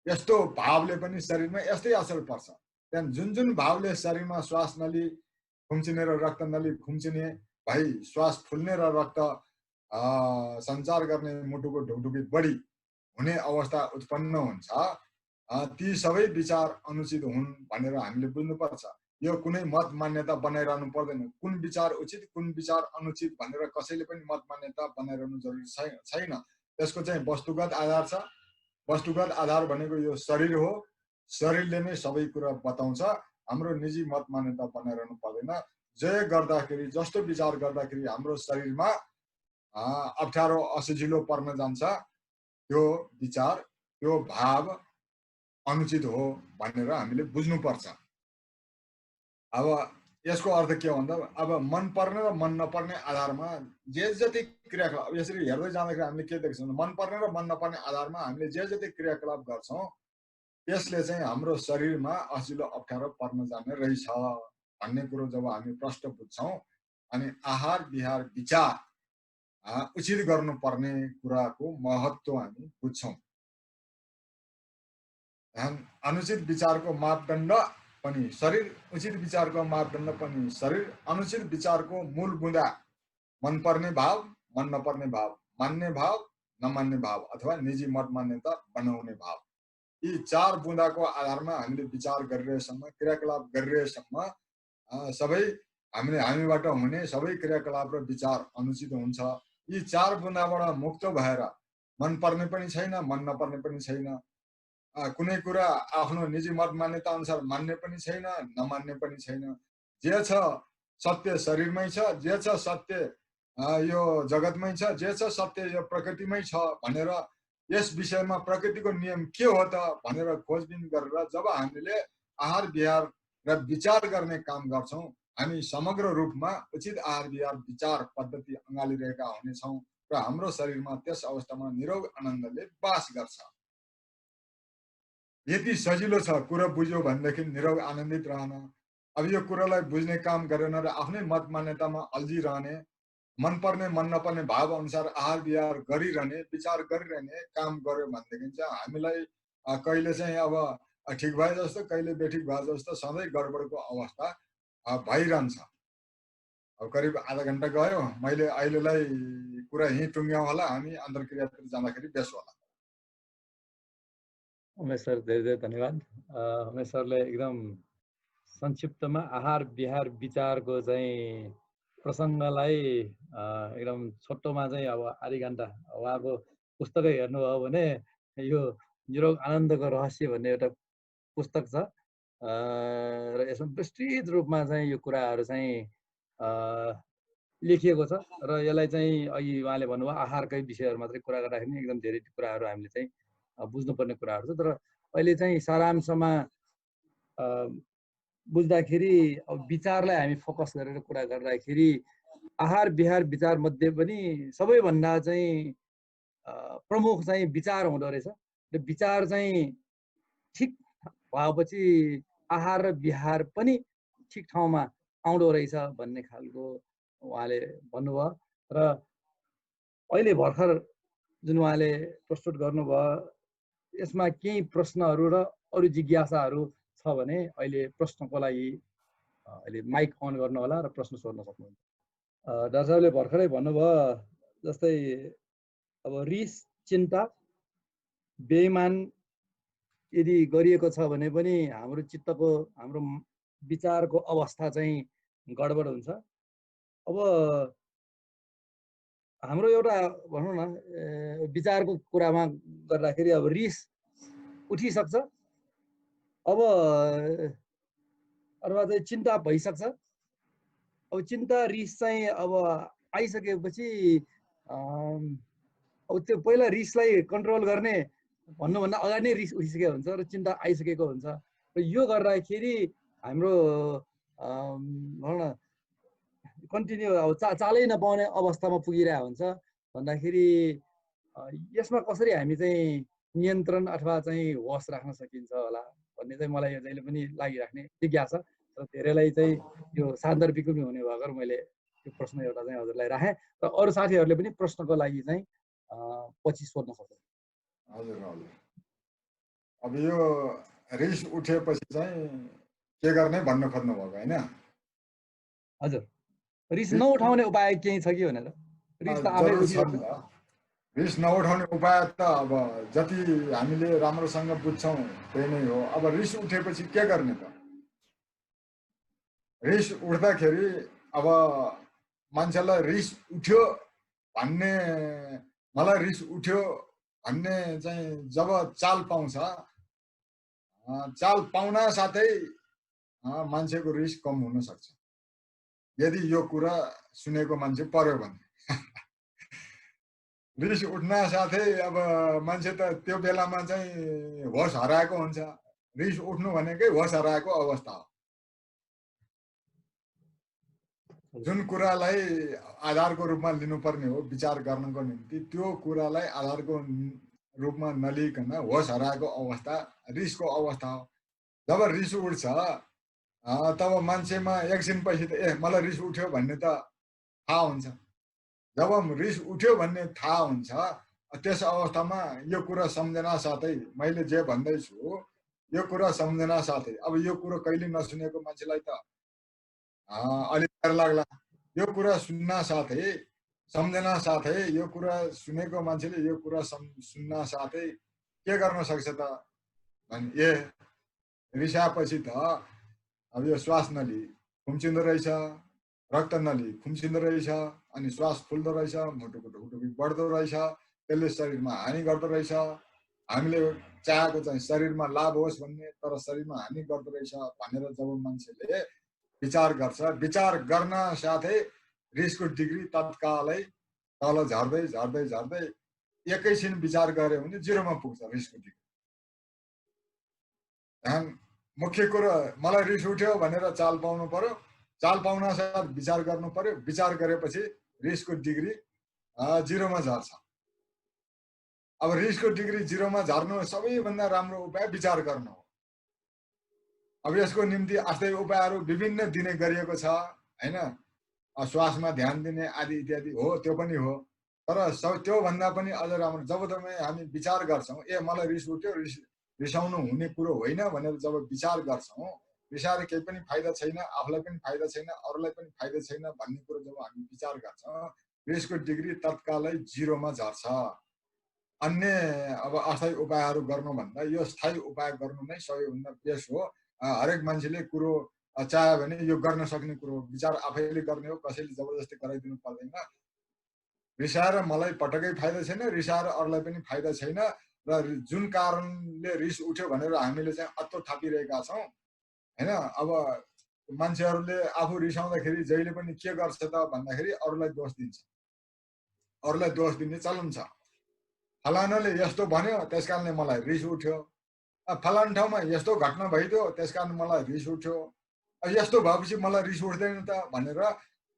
यस्तो भावले पनि शरीरमा यस्तै असर पर्छ। त्यहाँदेखि जुन जुन भावले शरीरमा श्वास नली खुम्चिने र रक्त नली खुम्चिने भई श्वास फुल्ने र रक्त सञ्चार गर्ने, मुटुको ढुकढुकी बढी हुने अवस्था उत्पन्न हुन्छ, ती सबै विचार अनुचित हुन् भनेर हामीले बुझ्नुपर्छ। यो कुनै मत मान्यता बनाइरहनु पर्दैन। कुन विचार उचित, कुन विचार अनुचित भनेर कसैले पनि मत मान्यता बनाइरहनु जरुरी छैन। त्यसको चाहिँ वस्तुगत आधार छ। वस्तुगत आधार भनेको यो शरीर हो। शरीरले नै सबै कुरा बताउँछ। हाम्रो निजी मत मान्यता बनाइरहनु पर्दैन। जे गर्दाखेरि, जस्तो विचार गर्दाखेरि हाम्रो शरीरमा अप्ठ्यारो असजिलो पर्न जान्छ, त्यो विचार, त्यो भाव अनुचित हो भनेर हामीले बुझ्नुपर्छ। अब यसको अर्थ के हो भन्दा अब मन पर्ने र मन नपर्ने आधारमा जे जति क्रियाकलाप, यसरी हेर्दै जाँदाखेरि हामीले के देख्छौँ, मन पर्ने र मन नपर्ने आधारमा हामीले जे जति क्रियाकलाप गर्छौँ त्यसले चाहिँ हाम्रो शरीरमा असजिलो अप्ठ्यारो पर्न जाने रहेछ भन्ने कुरो जब हामी प्रष्ट बुझ्छौँ अनि आहार विहार विचार उचित गर्नुपर्ने कुराको महत्त्व हामी बुझ्छौँ। अनुचित विचारको मापदण्ड पनि शरीर, उचित विचारको मापदण्ड पनि शरीर, अनुचित विचारको मूल बुँदा मनपर्ने भाव, मन नपर्ने भाव, मान्ने भाव, नमान्ने भाव अथवा निजी मत मान्यता बनाउने भाव। यी चार बुँदाको आधारमा हामीले विचार गरिरहेसम्म, क्रियाकलाप गरिरहेसम्म सबै हामीबाट हुने सबै क्रियाकलाप र विचार अनुचित हुन्छ। यी चार बुँदाबाट मुक्त भएर मन पर्ने पनि छैन, मन नपर्ने पनि छैन, कुनै कुरा आफ्नो निजी मत मान्यता अनुसार मान्ने पनि छैन, नमान्ने पनि छैन। जे छ सत्य शरीरमै छ, जे छ सत्य यो जगतमै छ, जे छ सत्य यो प्रकृतिमै छ भनेर यस विषयमा प्रकृतिको नियम के हो त भनेर खोजबिन गरेर जब हामीले आहार विहार र विचार गर्ने काम गर्छौँ, हामी समग्र रूपमा उचित आहार विहार विचार पद्धति अँगालिरहेका हुनेछौँ र हाम्रो शरीरमा त्यस अवस्थामा निरोग आनन्दले बास गर्छ। यति सजिलो छ कुरा बुझ्यो भनेदेखि निरोग आनन्दित रहन। अब यो कुरालाई बुझ्ने काम गरेन र आफ्नै मत मान्यतामा अल्झिरहने, मन पर्ने मन नपर्ने भाव अनुसार आहार विहार गरिरहने, विचार गरिरहने काम गर्यो भनेदेखि चाहिँ हामीलाई कहिले चाहिँ अब ठिक भए जस्तो, कहिले बेठिक भए जस्तो सधैँ गडबडको अवस्था भइरहन्छ। अब करिब आधा घन्टा गयो, मैले अहिलेलाई कुरा यहीँ टुङ्ग्याउँ होला, हामी अन्तर्क्रियातिर जाँदाखेरि बेस होला। उमेश सर धेरै धेरै धन्यवाद। उमेश सरले एकदम संक्षिप्तमा आहार विहार विचारको चाहिँ प्रसङ्गलाई एकदम छोटोमा चाहिँ अब आधी घन्टा, उहाँको पुस्तकै हेर्नुभयो भने यो निरोग आनन्दको रहस्य भन्ने एउटा पुस्तक छ र यसमा विस्तृत रूपमा चाहिँ यो कुराहरू चाहिँ लेखिएको छ र यसलाई चाहिँ अघि उहाँले भन्नुभयो आहारकै विषयहरू मात्रै कुरा गर्दाखेरि नि एकदम धेरै कुराहरू हामीले चाहिँ बुझ्नुपर्ने कुराहरू छ। तर अहिले चाहिँ सारांशमा बुझ्दाखेरि अब विचारलाई हामी फोकस गरेर कुरा गर्दाखेरि आहार विहार विचार मध्ये पनि सबैभन्दा चाहिँ प्रमुख चाहिँ विचार हुँदो रहेछ र विचार चाहिँ ठिक भएपछि आहार र विहार पनि ठिक ठाउँमा आउँदो रहेछ भन्ने खालको उहाँले भन्नुभयो। र अहिले भर्खर जुन उहाँले प्रस्तुत गर्नुभयो यसमा केही प्रश्नहरू र अरू जिज्ञासाहरू छ भने अहिले प्रश्नको लागि अहिले माइक अन गर्नु होला र प्रश्न सोध्न सक्नुहुन्छ। डाक्टर साहबले भर्खरै भन्नुभयो जस्तै अब रिस चिन्ता बेइमान यदि गरिएको छ भने पनि हाम्रो चित्तको हाम्रो विचारको अवस्था चाहिँ गडबड हुन्छ। अब हाम्रो एउटा भनौँ न विचारको कुरामा गर्दाखेरि अब रिस उठिसक्छ, अब अथवा चाहिँ चिन्ता भइसक्छ। अब चिन्ता रिस चाहिँ अब आइसकेपछि अब त्यो पहिला रिसलाई कन्ट्रोल गर्ने भन्नुभन्दा अगाडि नै रिस उठिसकेको हुन्छ र चिन्ता आइसकेको हुन्छ र यो गर्दाखेरि हाम्रो भनौँ न कन्टिन्यू अब चालै नपाउने अवस्थामा पुगिरहेको हुन्छ। भन्दाखेरि यसमा कसरी हामी चाहिँ नियन्त्रण अथवा चाहिँ होस राख्न सकिन्छ होला भन्ने चाहिँ मलाई जहिले पनि लागिराख्ने जिज्ञासा र धेरैलाई चाहिँ यो सान्दर्भिक पनि हुने भएर मैले यो प्रश्न एउटा चाहिँ हजुरलाई राखेँ र अरू साथीहरूले पनि प्रश्नको लागि चाहिँ पछि सोध्न सक्छ। हजुर हजुर। अब यो रिस उठेपछि चाहिँ के गर्ने भन्नु खोज्नु भएको होइन? हजुर, रिस नउठाउने उपाय केही छ कि भनेर? रिस त आफै उठिहाल्छ। रिस नउठाउने उपाय त अब जति हामीले राम्रोसँग बुझ्छौँ त्यही नै हो। अब रिस उठेपछि के गर्ने त? रिस उठ्दाखेरि अब मान्छेलाई रिस उठ्यो भन्ने, मलाई रिस उठ्यो भन्ने चाहिँ जब चाल पाउँछ, चाल पाउन साथै मान्छेको रिस कम हुन सक्छ यदि यो कुरा सुनेको मान्छे पर्यो भने। रिस उठ्न साथै अब मान्छे त त्यो बेलामा चाहिँ होस हराएको हुन्छ। रिस उठ्नु भनेकै होस हराएको अवस्था हो। जुन कुरालाई आधारको रूपमा लिनुपर्ने हो विचार गर्नको निम्ति, त्यो कुरालाई आधारको रूपमा नलिकन होस हराएको अवस्था रिसको अवस्था हो। जब रिस उठ्छ तब मान्छेमा एकछिनपछि त मलाई रिस उठ्यो भन्ने त थाहा हुन्छ। जब रिस उठ्यो भन्ने थाहा हुन्छ त्यस अवस्थामा यो कुरा सम्झना साथै मैले जे भन्दैछु यो कुरा सम्झना साथै, अब यो कुरो कहिले नसुनेको मान्छेलाई त अलिक डर लाग्ला। यो कुरा सुन्न साथै सम्झना साथै यो कुरा सुनेको मान्छेले यो कुरा सुन्न साथै के गर्न सक्छ त भने रिसाएपछि त अब यो श्वास नली खुम्चिँदो रहेछ, रक्त नली खुम्चिँदो रहेछ, अनि श्वास फुल्दो रहेछ, मुटुको ढुकढुकी बढ्दो रहेछ, त्यसले शरीरमा हानि गर्दो रहेछ। हामीले चाहेको चाहिँ शरीरमा लाभ होस् भन्ने, तर शरीरमा हानि गर्दो रहेछ भनेर जब मान्छेले विचार गर्छ, विचार गर्न साथै रिसको डिग्री तत्कालै तल झर्दै झर्दै झर्दै एकैछिन विचार गऱ्यो भने जिरोमा पुग्छ रिसको डिग्री। मुख्य कुरो मलाई रिस उठ्यो भनेर चाल पाउनु पर्यो, चाल पाउन साथ विचार गर्नु पर्यो, विचार गरेपछि रिसको डिग्री जिरोमा झर्छ। अब रिसको डिग्री जिरोमा झर्नु सबैभन्दा राम्रो उपाय विचार गर्नु हो। अब यसको निम्ति अस्थायी उपायहरू विभिन्न दिने गरिएको छ हैन, श्वासमा ध्यान दिने आदि इत्यादि हो, त्यो पनि हो। तर त्योभन्दा पनि अझ राम्रो जब तपाईँ हामी विचार गर्छौँ मलाई रिस उठ्यो, रिसाउनु हुने कुरो होइन भनेर जब विचार गर्छौँ, रिसाएर केही पनि फाइदा छैन, आफूलाई पनि फाइदा छैन, अरूलाई पनि फाइदा छैन भन्ने कुरो जब हामी विचार गर्छौँ रिसको डिग्री तत्कालै जिरोमा झर्छ। अन्य अब अस्थायी उपायहरू गर्नुभन्दा यो स्थायी उपाय गर्नु नै सबैभन्दा बेस्ट हो। हरेक मान्छेले कुरो चाह्यो भने यो गर्न सक्ने कुरो विचार आफैले गर्ने हो, कसैले जबरजस्ती गराइदिनु पर्दैन। रिसाएर मलाई पटक्कै फाइदा छैन, रिसाएर अरूलाई पनि फाइदा छैन र जुन कारणले रिस उठ्यो भनेर हामीले चाहिँ अत्तो थापिरहेका छौँ हैन। अब मान्छेहरूले आफू रिसाउँदाखेरि जहिले पनि के गर्छ त भन्दाखेरि अरूलाई दोष दिन्छ, अरूलाई दोष दिने चलन छ। फलानाले यस्तो भन्यो त्यसकारणले मलाई रिस उठ्यो, फलाना ठाउँमा यस्तो घटना भइदियो त्यसकारण मलाई रिस उठ्यो, यस्तो भएपछि मलाई रिस उठ्दैन त भनेर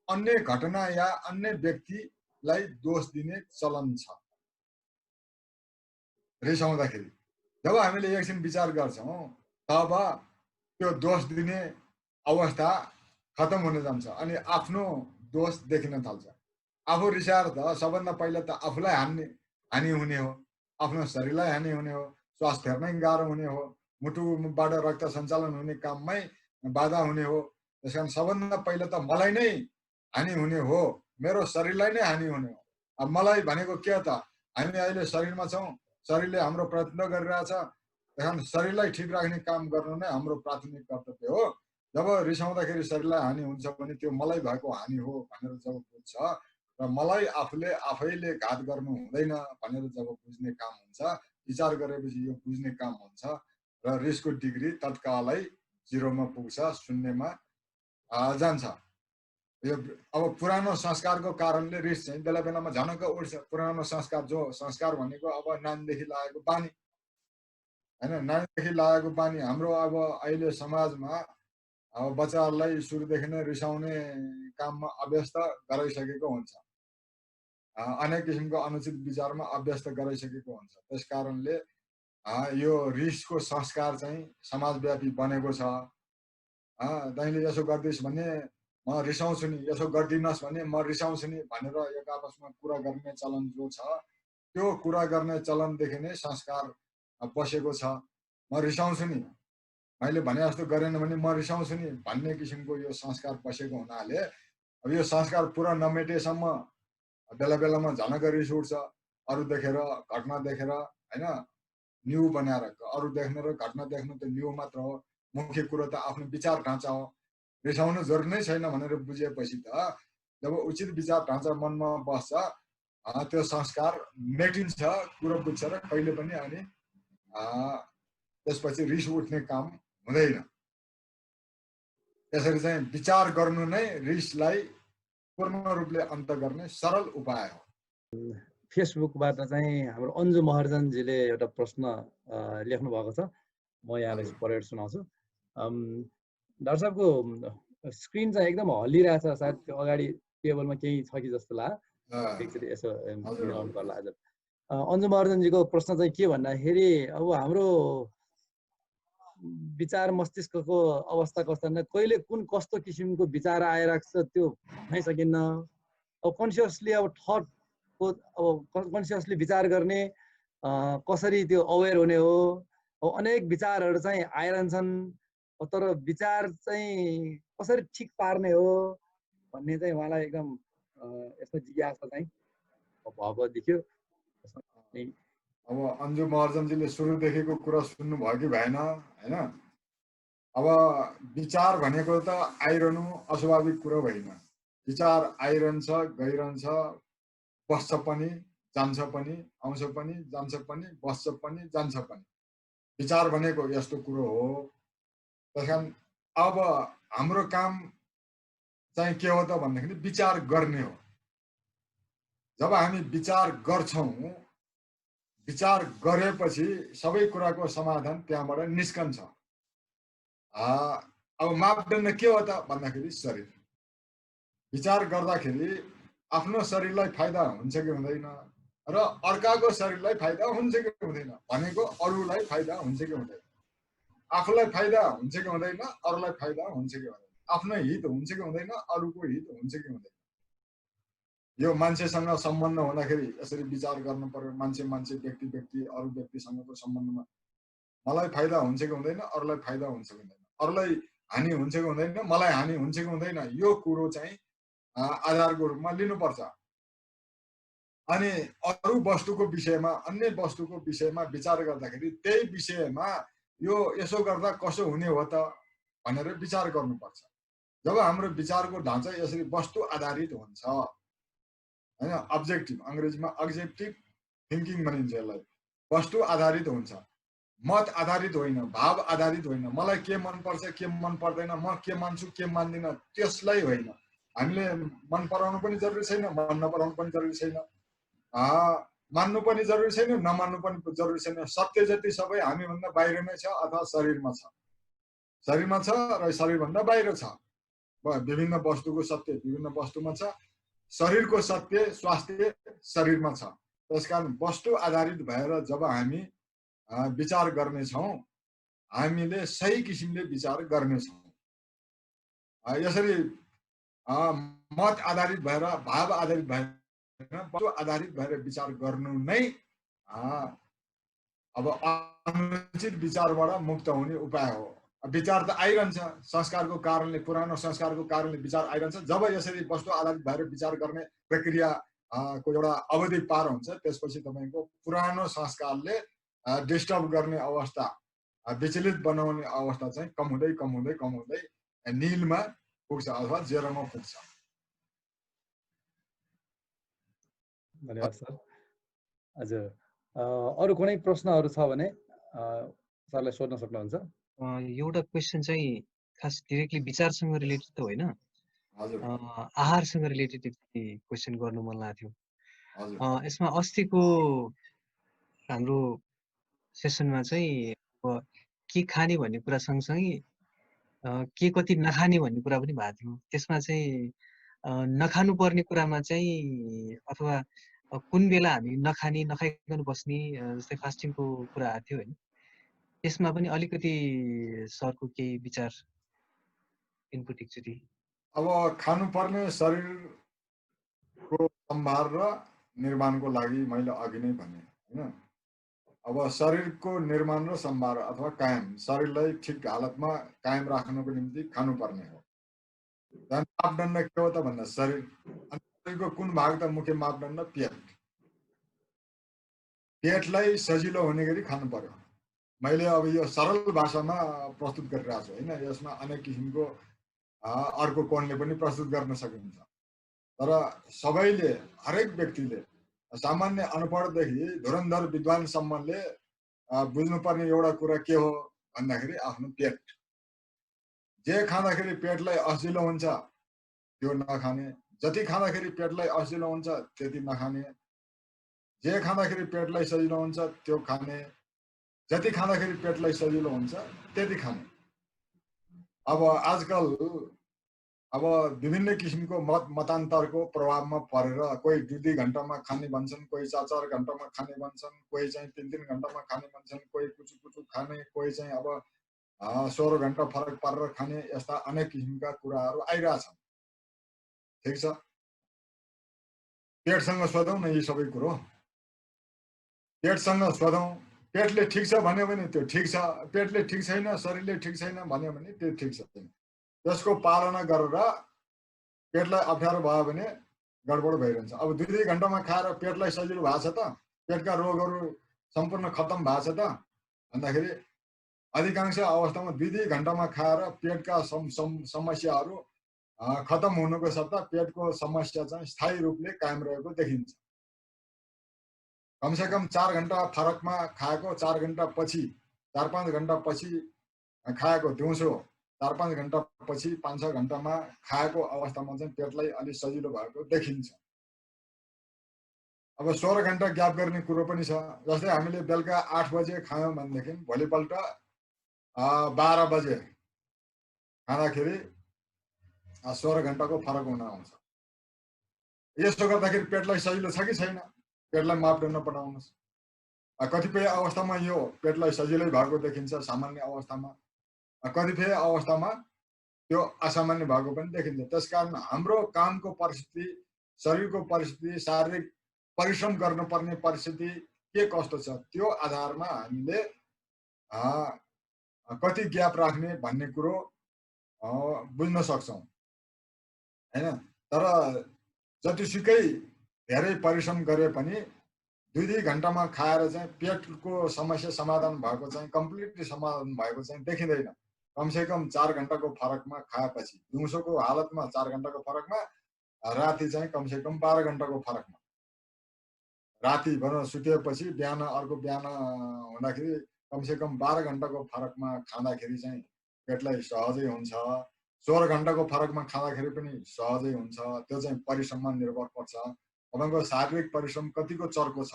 अन्य घटना या अन्य व्यक्तिलाई दोष दिने चलन छ रिसाउँदाखेरि। जब हामीले एकछिन विचार गर्छौँ तब त्यो दोष दिने अवस्था खतम हुन जान्छ अनि आफ्नो दोष देखिन थाल्छ। आफू रिसाएर त सबभन्दा पहिला त आफूलाई हानि हुने हो, आफ्नो शरीरलाई हानि हुने हो, श्वास फेर्नै गाह्रो हुने हो, मुटुबाट रक्त सञ्चालन हुने काममै बाधा हुने हो। त्यसकारण सबभन्दा पहिला त मलाई नै हानि हुने हो, मेरो शरीरलाई नै हानि हुने हो। अब मलाई भनेको के त, हामी अहिले शरीरमा छौँ, शरीरले हाम्रो प्रयत्न गरिरहेछ, त्यस शरीरलाई ठिक राख्ने काम गर्नु नै हाम्रो प्राथमिक कर्तव्य हो। जब रिसाउँदाखेरि शरीरलाई हानि हुन्छ भने त्यो मलाई भएको हानि हो भनेर जब बुझ्छ र मलाई आफैले घात गर्नु हुँदैन भनेर जब बुझ्ने काम हुन्छ, विचार गरेपछि यो बुझ्ने काम हुन्छ र रिसको डिग्री तत्कालै 0 मा पुग्छ, शून्यमा जान्छ। यो अब पुरानो संस्कारको कारणले रिस चाहिँ बेला बेलामा झनक्क उठ्छ। पुरानो संस्कार, जो संस्कार भनेको अब नानीदेखि लागेको बानी हैन, नानीदेखि लागेको बानी हाम्रो अब अहिले समाजमा अब बच्चाहरूलाई सुरुदेखि नै रिसाउने काममा अभ्यस्त गराइसकेको हुन्छ, अनेक किसिमको अनुचित विचारमा अभ्यस्त गराइसकेको हुन्छ। त्यस कारणले यो रिसको संस्कार चाहिँ समाजव्यापी बनेको छ। तैँले यसो गर्दिस् भने म रिसाउँछु नि, यसो गरिदिनुहोस् भने म रिसाउँछु नि भनेर एक आपसमा कुरा गर्ने चलन जो छ, त्यो कुरा गर्ने चलनदेखि नै संस्कार बसेको छ। म रिसाउँछु नि, मैले भने जस्तो गरेन भने म रिसाउँछु नि भन्ने किसिमको यो संस्कार बसेको हुनाले अब यो संस्कार पुरा नमेटेसम्म बेला बेलामा झनक रिस उठ्छ, अरू देखेर, घटना देखेर हैन, न्यू बनाएर। अरू देख्न र घटना देख्नु त न्यू मात्र हो, मुख्य कुरो त आफ्नो विचार ढाँचा हो। रिसाउनु जरुरी नै छैन भनेर बुझेपछि त जब उचित विचार ढाँचा मनमा बस्छ, त्यो संस्कार मेटिन्छ, कुरो बुझ्छ र कहिले पनि अनि त्यसपछि रिस उठ्ने काम हुँदैन। त्यसरी चाहिँ विचार गर्नु नै रिसलाई पूर्ण रूपले अन्त गर्ने सरल उपाय हो। फेसबुकबाट चाहिँ हाम्रो अन्जु महर्जनजीले एउटा प्रश्न लेख्नु भएको छ, म यहाँलाई पढेर सुनाउँछु। डाक्टर साहबको स्क्रिन चाहिँ एकदम हल्लिरहेछ, सायद त्यो अगाडि टेबलमा केही छ कि जस्तो लाग्यो, एकचोटि यसो मिलाउनु पर्ला आज। अन्जु महर्जनजीको प्रश्न चाहिँ के भन्दाखेरि, अब हाम्रो विचार मस्तिष्कको अवस्था कस्तो भन्दा कहिले कुन कस्तो किसिमको विचार आइरहेको छ त्यो भन्नै सकिन्न। अब कन्सियसली अब थटको अब कन्सियसली विचार गर्ने कसरी त्यो अवेर हुने हो। अब अनेक विचारहरू चाहिँ आइरहन्छन्, तर विचार चाहिँ कसरी ठिक पार्ने हो भन्ने चाहिँ उहाँलाई एकदम यस्तो जिज्ञासा चाहिँ भएको देखियो। अब अन्जु महर्जनजीले सुरुदेखिको कुरा सुन्नुभयो कि भएन हैन। अब विचार भनेको त आइरहनु अस्वाभाविक कुरो होइन। विचार आइरहन्छ, गइरहन्छ, बस्छ पनि, जान्छ पनि, आउँछ पनि, जान्छ पनि, बस्छ पनि, जान्छ पनि। विचार भनेको यस्तो कुरो हो। त्यसकारण अब हाम्रो काम चाहिँ के हो त भन्दाखेरि विचार गर्ने हो। जब हामी विचार गर्छौँ, विचार गरेपछि सबै कुराको समाधान त्यहाँबाट निस्कन्छ। अब मापदण्ड के हो त भन्दाखेरि शरीर। विचार गर्दाखेरि आफ्नो शरीरलाई फाइदा हुन्छ कि हुँदैन र अर्काको शरीरलाई फाइदा हुन्छ कि हुँदैन, भनेको अरूलाई फाइदा हुन्छ कि हुँदैन, आफूलाई फाइदा हुन्छ कि हुँदैन, अरूलाई फाइदा हुन्छ कि हुँदैन, आफ्नो हित हुन्छ कि हुँदैन, अरूको हित हुन्छ कि हुँदैन। यो मान्छेसँग सम्बन्ध हुँदाखेरि यसरी विचार गर्नु पर्यो। मान्छे व्यक्ति अरू व्यक्तिसँगको सम्बन्धमा मलाई फाइदा हुन्छ कि हुँदैन, अरूलाई फाइदा हुन्छ कि हुँदैन, अरूलाई हानि हुन्छ कि हुँदैन, मलाई हानि हुन्छ कि हुँदैन, यो कुरो चाहिँ आधारको रूपमा लिनुपर्छ। अनि अरू वस्तुको विषयमा, अन्य वस्तुको विषयमा विचार गर्दाखेरि त्यही विषयमा यो यसो गर्दा कसो हुने हो त भनेर विचार गर्नुपर्छ। जब हाम्रो विचारको ढाँचा यसरी वस्तु आधारित हुन्छ हैन, अब्जेक्टिभ, अंग्रेजीमा अब्जेक्टिभ थिंकिङ भनिन्छ यसलाई, वस्तु आधारित हुन्छ। मत आधारित होइन, भाव आधारित होइन, मलाई के मनपर्छ के मन पर्दैन, म के मान्छु के मान्दिनँ त्यसलाई होइन। हामीले मन पराउनु पनि जरुरी छैन, मन नपराउनु पनि जरुरी छैन, मान्नु पनि जरुरी छैन, नमान्नु पनि जरुरी छैन। सत्य जति सबै हामीभन्दा बाहिर नै छ अथवा शरीरमा छ, शरीरमा छ र शरीरभन्दा बाहिर छ। विभिन्न वस्तुको सत्य विभिन्न वस्तुमा छ, शरीरको सत्य स्वास्थ्य शरीरमा छ। त्यसकारण वस्तु आधारित भएर जब हामी विचार गर्नेछौँ, हामीले सही किसिमले विचार गर्नेछौँ। यसरी मत आधारित भएर भाव आधारित भएर वस्तु आधारित भएर विचार गर्नु नै अब अनुचित विचारबाट मुक्त हुने उपाय हो। विचार त आइरहन्छ, संस्कारको कारणले, पुरानो संस्कारको कारणले विचार आइरहन्छ। जब यसरी वस्तु आधारित भएर विचार गर्ने प्रक्रिया को एउटा अवधि पार हुन्छ, त्यसपछि तपाईको पुरानो संस्कारले डिस्टर्ब गर्ने अवस्था, विचलित बनाउने अवस्था चाहिँ कम हुँदै कम हुँदै कम हुँदै नीलमा पुग्छ अथवा जेरोमा पुग्छ। धन्यवाद सर। हजुर, अरू कुनै प्रश्नहरू छ भने सरलाई सोध्न सक्नुहुन्छ। एउटा क्वेसन चाहिँ खास डिरेक्टली विचारसँग रिलेटेड त होइन, हजुर, आहारसँग रिलेटेड क्वेसन गर्नु मन लाग्थ्यो। हजुर, यसमा अस्तिको हाम्रो सेसनमा चाहिँ अब के खाने भन्ने कुरा सँगसँगै के कति नखाने भन्ने कुरा पनि भएको थियो। त्यसमा चाहिँ नखानु पर्ने कुरामा चाहिँ अथवा कुन बेला हामी नखाने नखाइकन बस्ने जस्तै फास्टिङको कुरा आएको थियो होइन, त्यसमा पनि अलिकति सरको केही विचार इनपुट एकचोटि। अब खानुपर्ने शरीरको सम्भार र निर्माणको लागि मैले अघि नै भने होइन। अब शरीरको निर्माण र सम्भार अथवा कायम, शरीरलाई ठिक हालतमा कायम राख्नको निम्ति खानुपर्ने हो। मापदण्ड के हो त भन्दा शरीर, शरीरको कुन भाग त मुख्य मापदण्ड? पेट। पेटलाई सजिलो हुने गरी खानु पर्यो। मैले अब यो सरल भाषामा प्रस्तुत गरिरहेको छु होइन, यसमा अनेक किसिमको अर्को कोणले पनि प्रस्तुत गर्न सकिन्छ। तर सबैले, हरेक व्यक्तिले, सामान्य अनपढदेखि धुरन्धर विद्वानसम्मले बुझ्नुपर्ने एउटा कुरा के हो भन्दाखेरि आफ्नो पेट। जे खाँदाखेरि पेटलाई असिलो हुन्छ त्यो नखाने, जति खाँदाखेरि पेटलाई असिलो हुन्छ त्यति नखाने, जे खाँदाखेरि पेटलाई सजिलो हुन्छ त्यो खाने, जति खाँदाखेरि पेटलाई सजिलो हुन्छ त्यति खाने। अब आजकल अब विभिन्न किसिमको मतान्तरको प्रभावमा परेर कोही 2-2 घण्टामा खाने भन्छन्, कोही 4-4 घण्टामा खाने भन्छन्, कोही चाहिँ 3-3 घण्टामा खाने भन्छन्, कोही कुचुकुचु खाने, कोही चाहिँ अब 16 घण्टा फरक पारेर खाने, यस्ता अनेक किसिमका कुराहरू आइरहेछन्। ठिक छ, पेटसँग सोधौँ न यी सबै कुरो। पेटसँग सोधौँ, पेटले ठिक छ भन्यो भने त्यो ठिक छ, पेटले ठिक छैन, शरीरले ठिक छैन भन्यो भने त्यो ठिक छैन। त्यसको पालना गरेर पेटलाई अप्ठ्यारो भयो भने गडबड भइरहन्छ। अब 2-2 घण्टामा खाएर पेटलाई सजिलो भएको छ त, पेटका रोगहरू सम्पूर्ण खत्तम भएको छ त भन्दाखेरि अधिकांश अवस्थामा 2-2 घण्टामा खाएर पेटका समस्याहरू खत्तम हुनुको सट्टा पेटको समस्या चाहिँ स्थायी रूपले कायम रहेको देखिन्छ। कमसेकम 4 घण्टा फरकमा खाएको, 4 घण्टा पछि, 4-5 घण्टा पछि खाएको, दिउँसो 4-5 घण्टा पछि 5-6 घण्टामा खाएको अवस्थामा चाहिँ पेटलाई अलि सजिलो भएको देखिन्छ। अब 16 घण्टा ग्याप गर्ने कुरो पनि छ। जस्तै हामीले बेलुका 8 बजे खायौँ भनेदेखि भोलिपल्ट 12 बजे खाँदाखेरि 16 घण्टाको फरक हुन आउँछ। यसो गर्दाखेरि पेटलाई सजिलो छ कि छैन? पेटलाई मापदण्ड बनाउनुहोस्। कतिपय अवस्थामा यो पेटलाई सजिलै भएको देखिन्छ सामान्य अवस्थामा, कतिपय अवस्थामा त्यो असामान्य भएको पनि देखिन्छ। त्यसकारण हाम्रो कामको परिस्थिति, शरीरको परिस्थिति, शारीरिक परिश्रम गर्नुपर्ने परिस्थिति के कस्तो छ त्यो आधारमा हामीले कति ग्याप राख्ने भन्ने कुरो बुझ्न सक्छौँ हैन। तर जतिसुकै धेरै परिश्रम गरे पनि 2-2 घण्टामा खाएर चाहिँ पेटको समस्या समाधान भएको चाहिँ कम्प्लिटली समाधान भएको चाहिँ देखिँदैन। कमसेकम 4 घण्टाको फरकमा खाएपछि, दिउँसोको हालतमा 4 घण्टाको फरकमा, राति चाहिँ कमसेकम 12 घण्टाको फरकमा, राति भएर सुतेपछि बिहान अर्को बिहान हुँदाखेरि कमसेकम 12 घण्टाको फरकमा खाँदाखेरि चाहिँ पेटलाई सहजै हुन्छ। 16 घण्टाको फरकमा खाँदाखेरि पनि सहजै हुन्छ। त्यो चाहिँ परिश्रममा निर्भर पर्छ। तपाईको शारीरिक परिश्रम कतिको चर्को छ,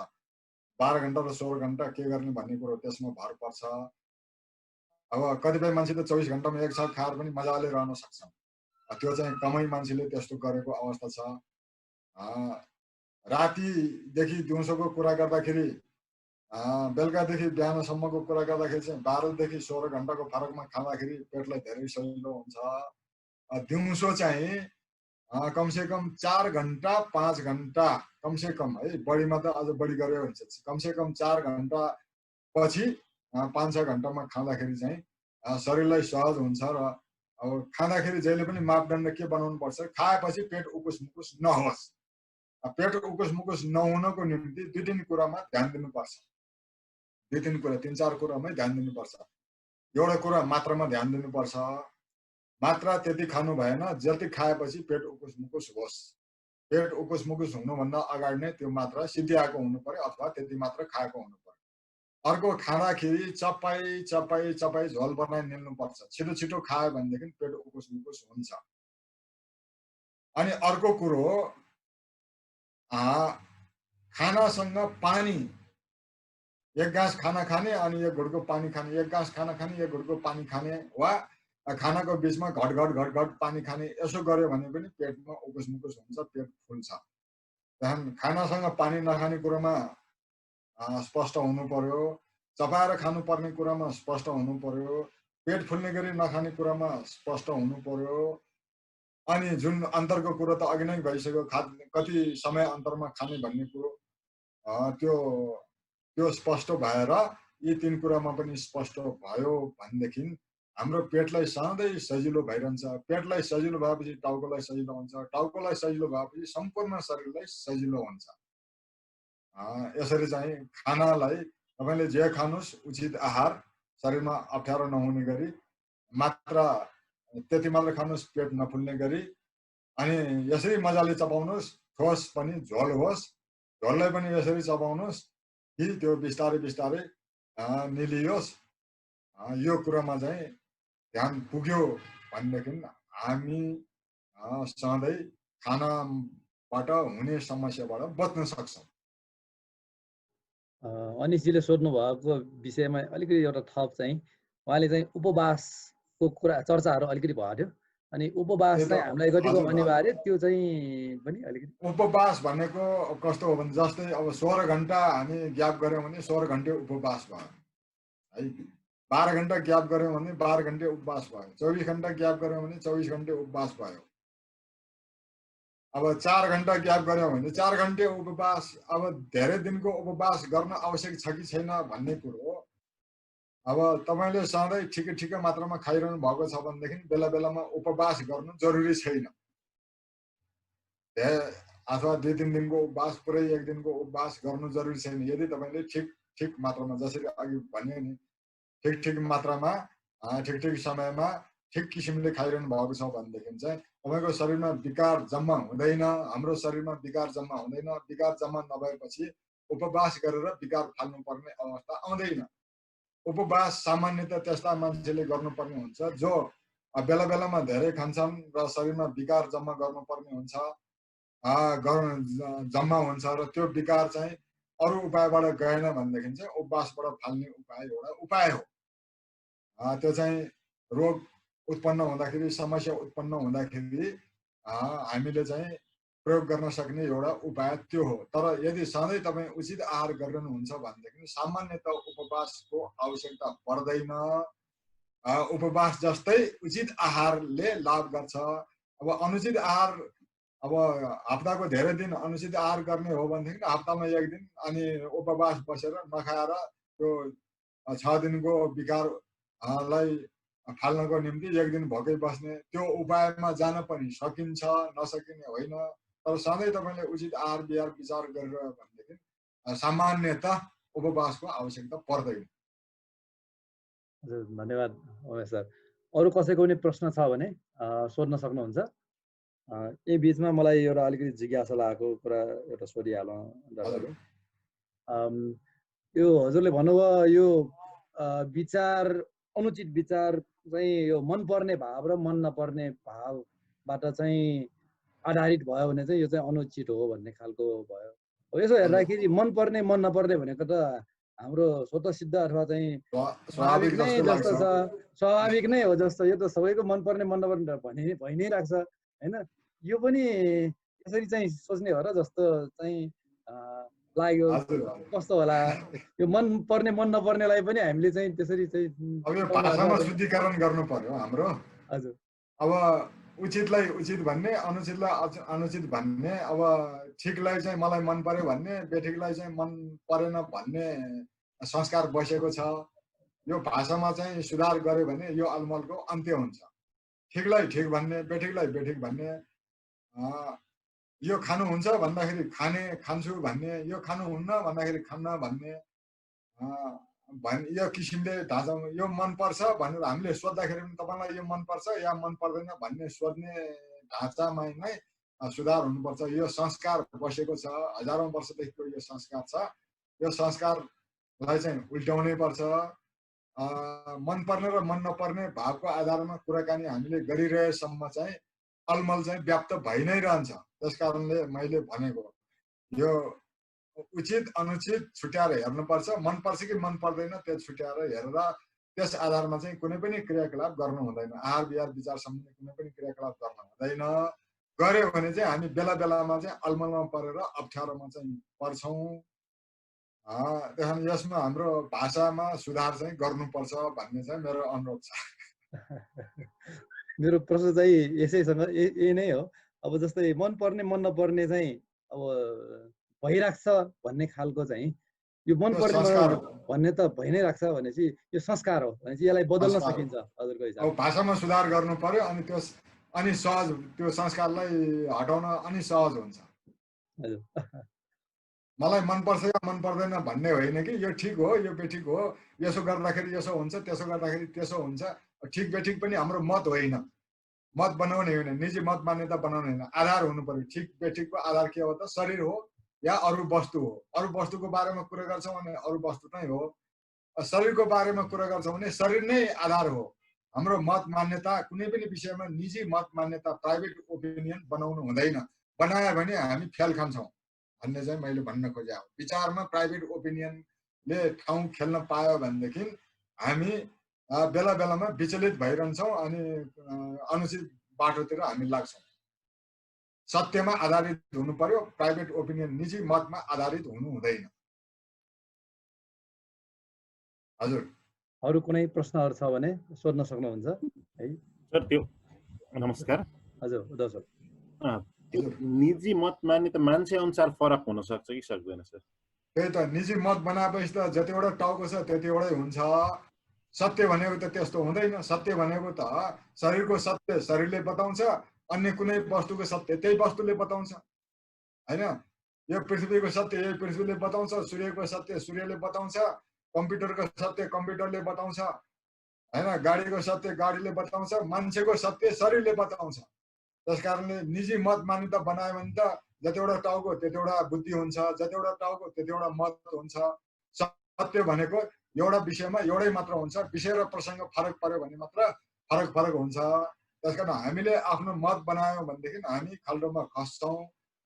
12 घण्टा र 16 घण्टा के गर्ने भन्ने कुरो त्यसमा भर पर्छ। अब कतिपय मान्छे त 24 घण्टामा एक छाक खाएर पनि मजाले रहन सक्छन्। त्यो चाहिँ कमै मान्छेले त्यस्तो गरेको अवस्था छ। रातिदेखि दिउँसोको कुरा गर्दाखेरि बेलुकादेखि बिहानसम्मको कुरा गर्दाखेरि चाहिँ 12 देखि 16 घण्टाको फरकमा खाँदाखेरि पेटलाई धेरै सजिलो हुन्छ। दिउँसो चाहिँ कमसेकम 4 घण्टा 5 घण्टा कमसेकम है, बढीमा त अझ बढी गऱ्यो हुन्छ, कमसेकम 4 घण्टा पछि 5-6 घण्टामा खाँदाखेरि चाहिँ शरीरलाई सहज हुन्छ। र अब खाँदाखेरि जहिले पनि मापदण्ड के बनाउनु पर्छ, खाएपछि पेट उकुस मुकुस नहोस्। पेट उकुस मुकुस नहुनको निम्ति 2-3 कुरामा ध्यान दिनुपर्छ। 2-3 कुरा 3-4 कुरामै ध्यान दिनुपर्छ। एउटा कुरा मात्रामा ध्यान दिनुपर्छ। मात्रा त्यति खानु भएन, जति खाएपछि पेट उकुस मुकुस होस्। पेट उकुस मुकुस हुनुभन्दा अगाडि नै त्यो मात्रा सिद्धिएको हुनु पर्यो अथवा त्यति मात्र खाएको हुनु पर्यो। अर्को, खाँदाखेरि चपाई चपाई चपाई झोल बनाइ निल्नुपर्छ। छिटो छिटो खायो भनेदेखि पेट उकुस मुकुस हुन्छ। अनि अर्को कुरो, खानासँग पानी, एक गाँस खाना खाने अनि एक घुटको पानी खाने, एक गाँस खाना खाने एक घुटको पानी खाने, वा खानाको बीचमा घट घट घट घट पानी खाने, यसो गर्यो भने पनि पेटमा उकुस मुकुस हुन्छ, पेट फुल्छ। त्यहाँदेखि खानासँग पानी नखाने कुरोमा स्पष्ट हुनु पर्यो। चपाएर खानुपर्ने कुरामा स्पष्ट हुनु पर्यो। पेट फुल्ने गरी नखाने कुरामा स्पष्ट हुनु पर्यो। अनि जुन अन्तरको कुरो त अघि नै भइसक्यो, कति समय अन्तरमा खाने भन्ने कुरो, त्यो स्पष्ट भएर यी 3 कुरामा पनि स्पष्ट भयो भनेदेखि हाम्रो पेटलाई सधैँ सजिलो भइरहन्छ। पेटलाई सजिलो भएपछि टाउकोलाई सजिलो हुन्छ, टाउकोलाई सजिलो भएपछि सम्पूर्ण शरीरलाई सजिलो हुन्छ। यसरी चाहिँ खानालाई तपाईले जे खानुस् उचित आहार, शरीरमा अप्ठ्यारो नहुने गरी, मात्रा त्यति मात्र खानुस् पेट नफुल्ने गरी, अनि यसरी मजाले चपाउनुस्। ठोस पनि झोल होस्, झोललाई पनि यसरी चपाउनुस् कि त्यो बिस्तारै बिस्तारै निलियोस्। यो कुरामा चाहिँ ध्यान पुग्यो भनेदेखि हामी सधैँ खानाबाट हुने समस्याबाट बच्न सक्छौँ। अनिशजीले सोध्नु भएको विषयमा अलिकति एउटा थप चाहिँ उहाँले चाहिँ उपवासको कुरा चर्चाहरू अलिकति भयो थियो। अनि उपवास चाहिँ हामीलाई कतिको अनिवार्य, त्यो चाहिँ पनि अलिकति। उपवास भनेको कस्तो हो भने जस्तै अब 16 घण्टा हामी ग्याप गऱ्यौँ भने 16 घण्टे उपवास भयो है। 12 घण्टा ग्याप गऱ्यौँ भने 12 घण्टे उपवास भयो। 24 घण्टा ग्याप गऱ्यौँ भने 24 घण्टे उपवास भयो। अब 4 घण्टा ग्याप गऱ्यौँ भने 4 घण्टे उपवास। अब धेरै दिनको उपवास गर्न आवश्यक छ कि छैन भन्ने कुरो, अब तपाईले सधैँ ठिकै ठिकै मात्रामा खाइरहनु भएको छ भनेदेखि बेला बेलामा उपवास गर्नु जरुरी छैन। अथवा 2-3 दिनको उपवास, पुरै 1 दिनको उपवास गर्नु जरुरी छैन। यदि तपाईले ठिक ठिक मात्रामा, जसरी अघि भने नि, ठिक ठिक मात्रामा ठिक ठिक समयमा ठिक किसिमले खाइरहनु भएको छ भनेदेखि चाहिँ तपाईको शरीरमा विकार जम्मा हुँदैन। हाम्रो शरीरमा विकार जम्मा हुँदैन। विकार जम्मा नभएपछि उपवास गरेर विकार फाल्नु पर्ने अवस्था आउँदैन। उपवास सामान्यतः त्यस्ता मान्छेले गर्नुपर्ने हुन्छ जो बेला बेलामा धेरै खान्छन् र शरीरमा विकार जम्मा गर्नुपर्ने हुन्छ, जम्मा हुन्छ, र त्यो विकार चाहिँ अरू उपायबाट गएन भनेदेखि चाहिँ उपवासबाट फाल्ने उपाय एउटा उपाय हो। त्यो चाहिँ रोग उत्पन्न हुँदाखेरि, समस्या उत्पन्न हुँदाखेरि हामीले चाहिँ प्रयोग गर्न सक्ने एउटा उपाय त्यो हो। तर यदि सधैँ तपाईँ उचित आहार गरिरहनुहुन्छ भनेदेखि सामान्यतः उपवासको आवश्यकता पर्दैन। उपवास जस्तै उचित आहारले लाभ गर्छ। अब अनुचित आहार, अब हप्ताको धेरै दिन अनुचित आहार गर्ने हो भनेदेखि हप्तामा 1 दिन अनि उपवास बसेर नखाएर त्यो 6 दिनको विकारलाई फाल्नको निम्ति 1 दिन भोकै बस्ने, त्यो उपायमा जान पनि सकिन्छ, नसकिने होइन। तर सधैँ तपाईले उचित आहार विहार विचार गरिरह्यो भनेदेखि सामान्यतः उपवासको आवश्यकता पर्दैन। हजुर, धन्यवाद उमेश सर। अरू कसैको पनि प्रश्न छ भने सोध्न सक्नुहुन्छ। यही बिचमा मलाई एउटा अलिकति जिज्ञासा लागेको कुरा एउटा सोधिहालौँ डाक्टर। यो हजुरले भन्नुभयो यो विचार अनुचित विचार चाहिँ यो मनपर्ने भाव र मन नपर्ने भावबाट चाहिँ आधारित भयो भने चाहिँ यो चाहिँ अनुचित हो भन्ने खालको भयो। हो यसो हेर्दाखेरि मनपर्ने मन नपर्ने भनेको त हाम्रो स्वतः सिद्ध अथवा चाहिँ स्वाभाविक नै जस्तो छ, स्वाभाविक नै हो जस्तो, यो त सबैको मनपर्ने मन नपर्ने भइ नै राख्छ हैन। यो पनि यसरी चाहिँ सोच्ने हो र जस्तो चाहिँ लाग्यो। कस्तो होला यो मन पर्ने मन नपर्नेलाई पनि हामीले चाहिँ त्यसरी चाहिँ अब यो भाषामा शुद्धिकरण गर्नु पर्यो हाम्रो। हजुर अब उचितलाई उचित भन्ने, अनुचितलाई अनुचित भन्ने, अब ठिकलाई चाहिँ मलाई मन पर्यो भन्ने, बेठिकलाई चाहिँ मन परेन भन्ने संस्कार बसेको छ। यो भाषामा चाहिँ सुधार गर्यो भने यो अलमलको अन्त्य हुन्छ। ठिकलाई ठिक भन्ने, बेठिकलाई बेठिक भन्ने, यो खानु हुन्छ भन्दाखेरि खान्छु भन्ने, यो खानु हुन्न भन्दाखेरि खान्न भन्ने, यो किसिमले ढाँचा, यो मन पर्छ भनेर हामीले सोद्धाखेरि पनि तपाईँलाई यो मन पर्छ या मन पर्दैन भन्ने सोध्ने ढाँचामा नै सुधार हुनुपर्छ। यो संस्कार बसेको छ, हजारौं वर्षदेखिको यो संस्कार छ। यो संस्कारलाई चाहिँ उल्टाउनै पर्छ। मनपर्ने र मन नपर्ने भावको आधारमा कुराकानी हामीले गरिरहेसम्म चाहिँ अलमल चाहिँ व्याप्त भइ नै रहन्छ। त्यस कारणले मैले भनेको यो उचित अनुचित छुट्याएर हेर्नुपर्छ। मन पर्छ कि मन पर्दैन त्यो छुट्याएर हेरेर त्यस आधारमा चाहिँ कुनै पनि क्रियाकलाप गर्नु हुँदैन। आहार विहार विचार सम्बन्धी कुनै पनि क्रियाकलाप गर्नु हुँदैन। गर्यो भने चाहिँ हामी बेला बेलामा चाहिँ अलमलमा परेर अप्ठ्यारोमा चाहिँ पर्छौँ। त्यसैले यसमा हाम्रो भाषामा सुधार चाहिँ गर्नुपर्छ भन्ने चाहिँ मेरो अनुरोध छ। मेरो प्रश्न चाहिँ यसैसँग यही नै हो। अब जस्तै मन पर्ने मन नपर्ने चाहिँ अब भइराख्छ भन्ने खालको चाहिँ यो मन पर्ने भन्ने त भइ नै राख्छ भनेपछि यो संस्कार हो भनेपछि यसलाई बदल्न सकिन्छ हजुरको हिसाबले? अब भाषामा सुधार गर्नु पर्यो अनि सहज त्यो संस्कारलाई हटाउन अनि सहज हुन्छ। हजुर मलाई मन पर्छ या मन पर्दैन भन्ने होइन कि यो ठिक हो यो बेठिक हो, यसो गर्दाखेरि यसो हुन्छ, त्यसो गर्दाखेरि त्यसो हुन्छ। ठिक बेठिक पनि हाम्रो मत होइन, मत बनाउने होइन, निजी मत मान्यता बनाउने होइन। आधार हुनु पर्यो। ठिक बेठिकको आधार के हो त? शरीर हो या अरू वस्तु हो। अरू वस्तुको बारेमा कुरा गर्छौँ भने अरू वस्तु नै हो। शरीरको बारेमा कुरा गर्छौँ भने शरीर नै आधार हो। हाम्रो मत मान्यता कुनै पनि विषयमा निजी मत मान्यता प्राइभेट ओपिनियन बनाउनु हुँदैन। बनायो भने हामी फेल खान्छौँ भन्ने चाहिँ मैले भन्न खोजेँ। विचारमा प्राइभेट ओपिनियनले ठाउँ खेल्न पायो भनेदेखि हामी बेला बेलामा विचलित भइरहन्छौँ अनि अनुचित बाटोतिर हामी लाग्छौँ। सत्यमा आधारित हुनु पर्यो। प्राइभेट ओपिनियन निजी मतमा आधारित हुनु हुँदैन। हजुर अरू कुनै प्रश्नहरू छ भने सोध्न सक्नुहुन्छ है सर। त्यो नमस्कार। हजुर उदय सर। निजी मत मान्यता मान्छे अनुसार फरक हुन सक्छ कि सक्दैन सर? त्यही त निजी मत बनाएपछि त जतिवटा टाउको छ त्यतिवटै हुन्छ। सत्य भनेको त त्यस्तो हुँदैन। सत्य भनेको त शरीरको सत्य शरीरले बताउँछ, अन्य कुनै वस्तुको सत्य त्यही वस्तुले बताउँछ हैन। यो पृथ्वीको सत्य यही पृथ्वीले बताउँछ, सूर्यको सत्य सूर्यले बताउँछ, कम्प्युटरको सत्य कम्प्युटरले बताउँछ हैन, गाडीको सत्य गाडीले बताउँछ, मान्छेको सत्य शरीरले बताउँछ। त्यसकारणले निजी मत मान्यता बनायो भने त जतिवटा टाउको त्यतिवटा बुद्धि हुन्छ, जतिवटा टाउको त्यतिवटा मत हुन्छ। सत्य भनेको एउटा विषयमा एउटै मात्र हुन्छ। विषय र प्रसङ्ग फरक पर्यो भने मात्र फरक हुन्छ। त्यसकारण हामीले आफ्नो मत बनायौँ भनेदेखि हामी खाल्डोमा खस्छौँ।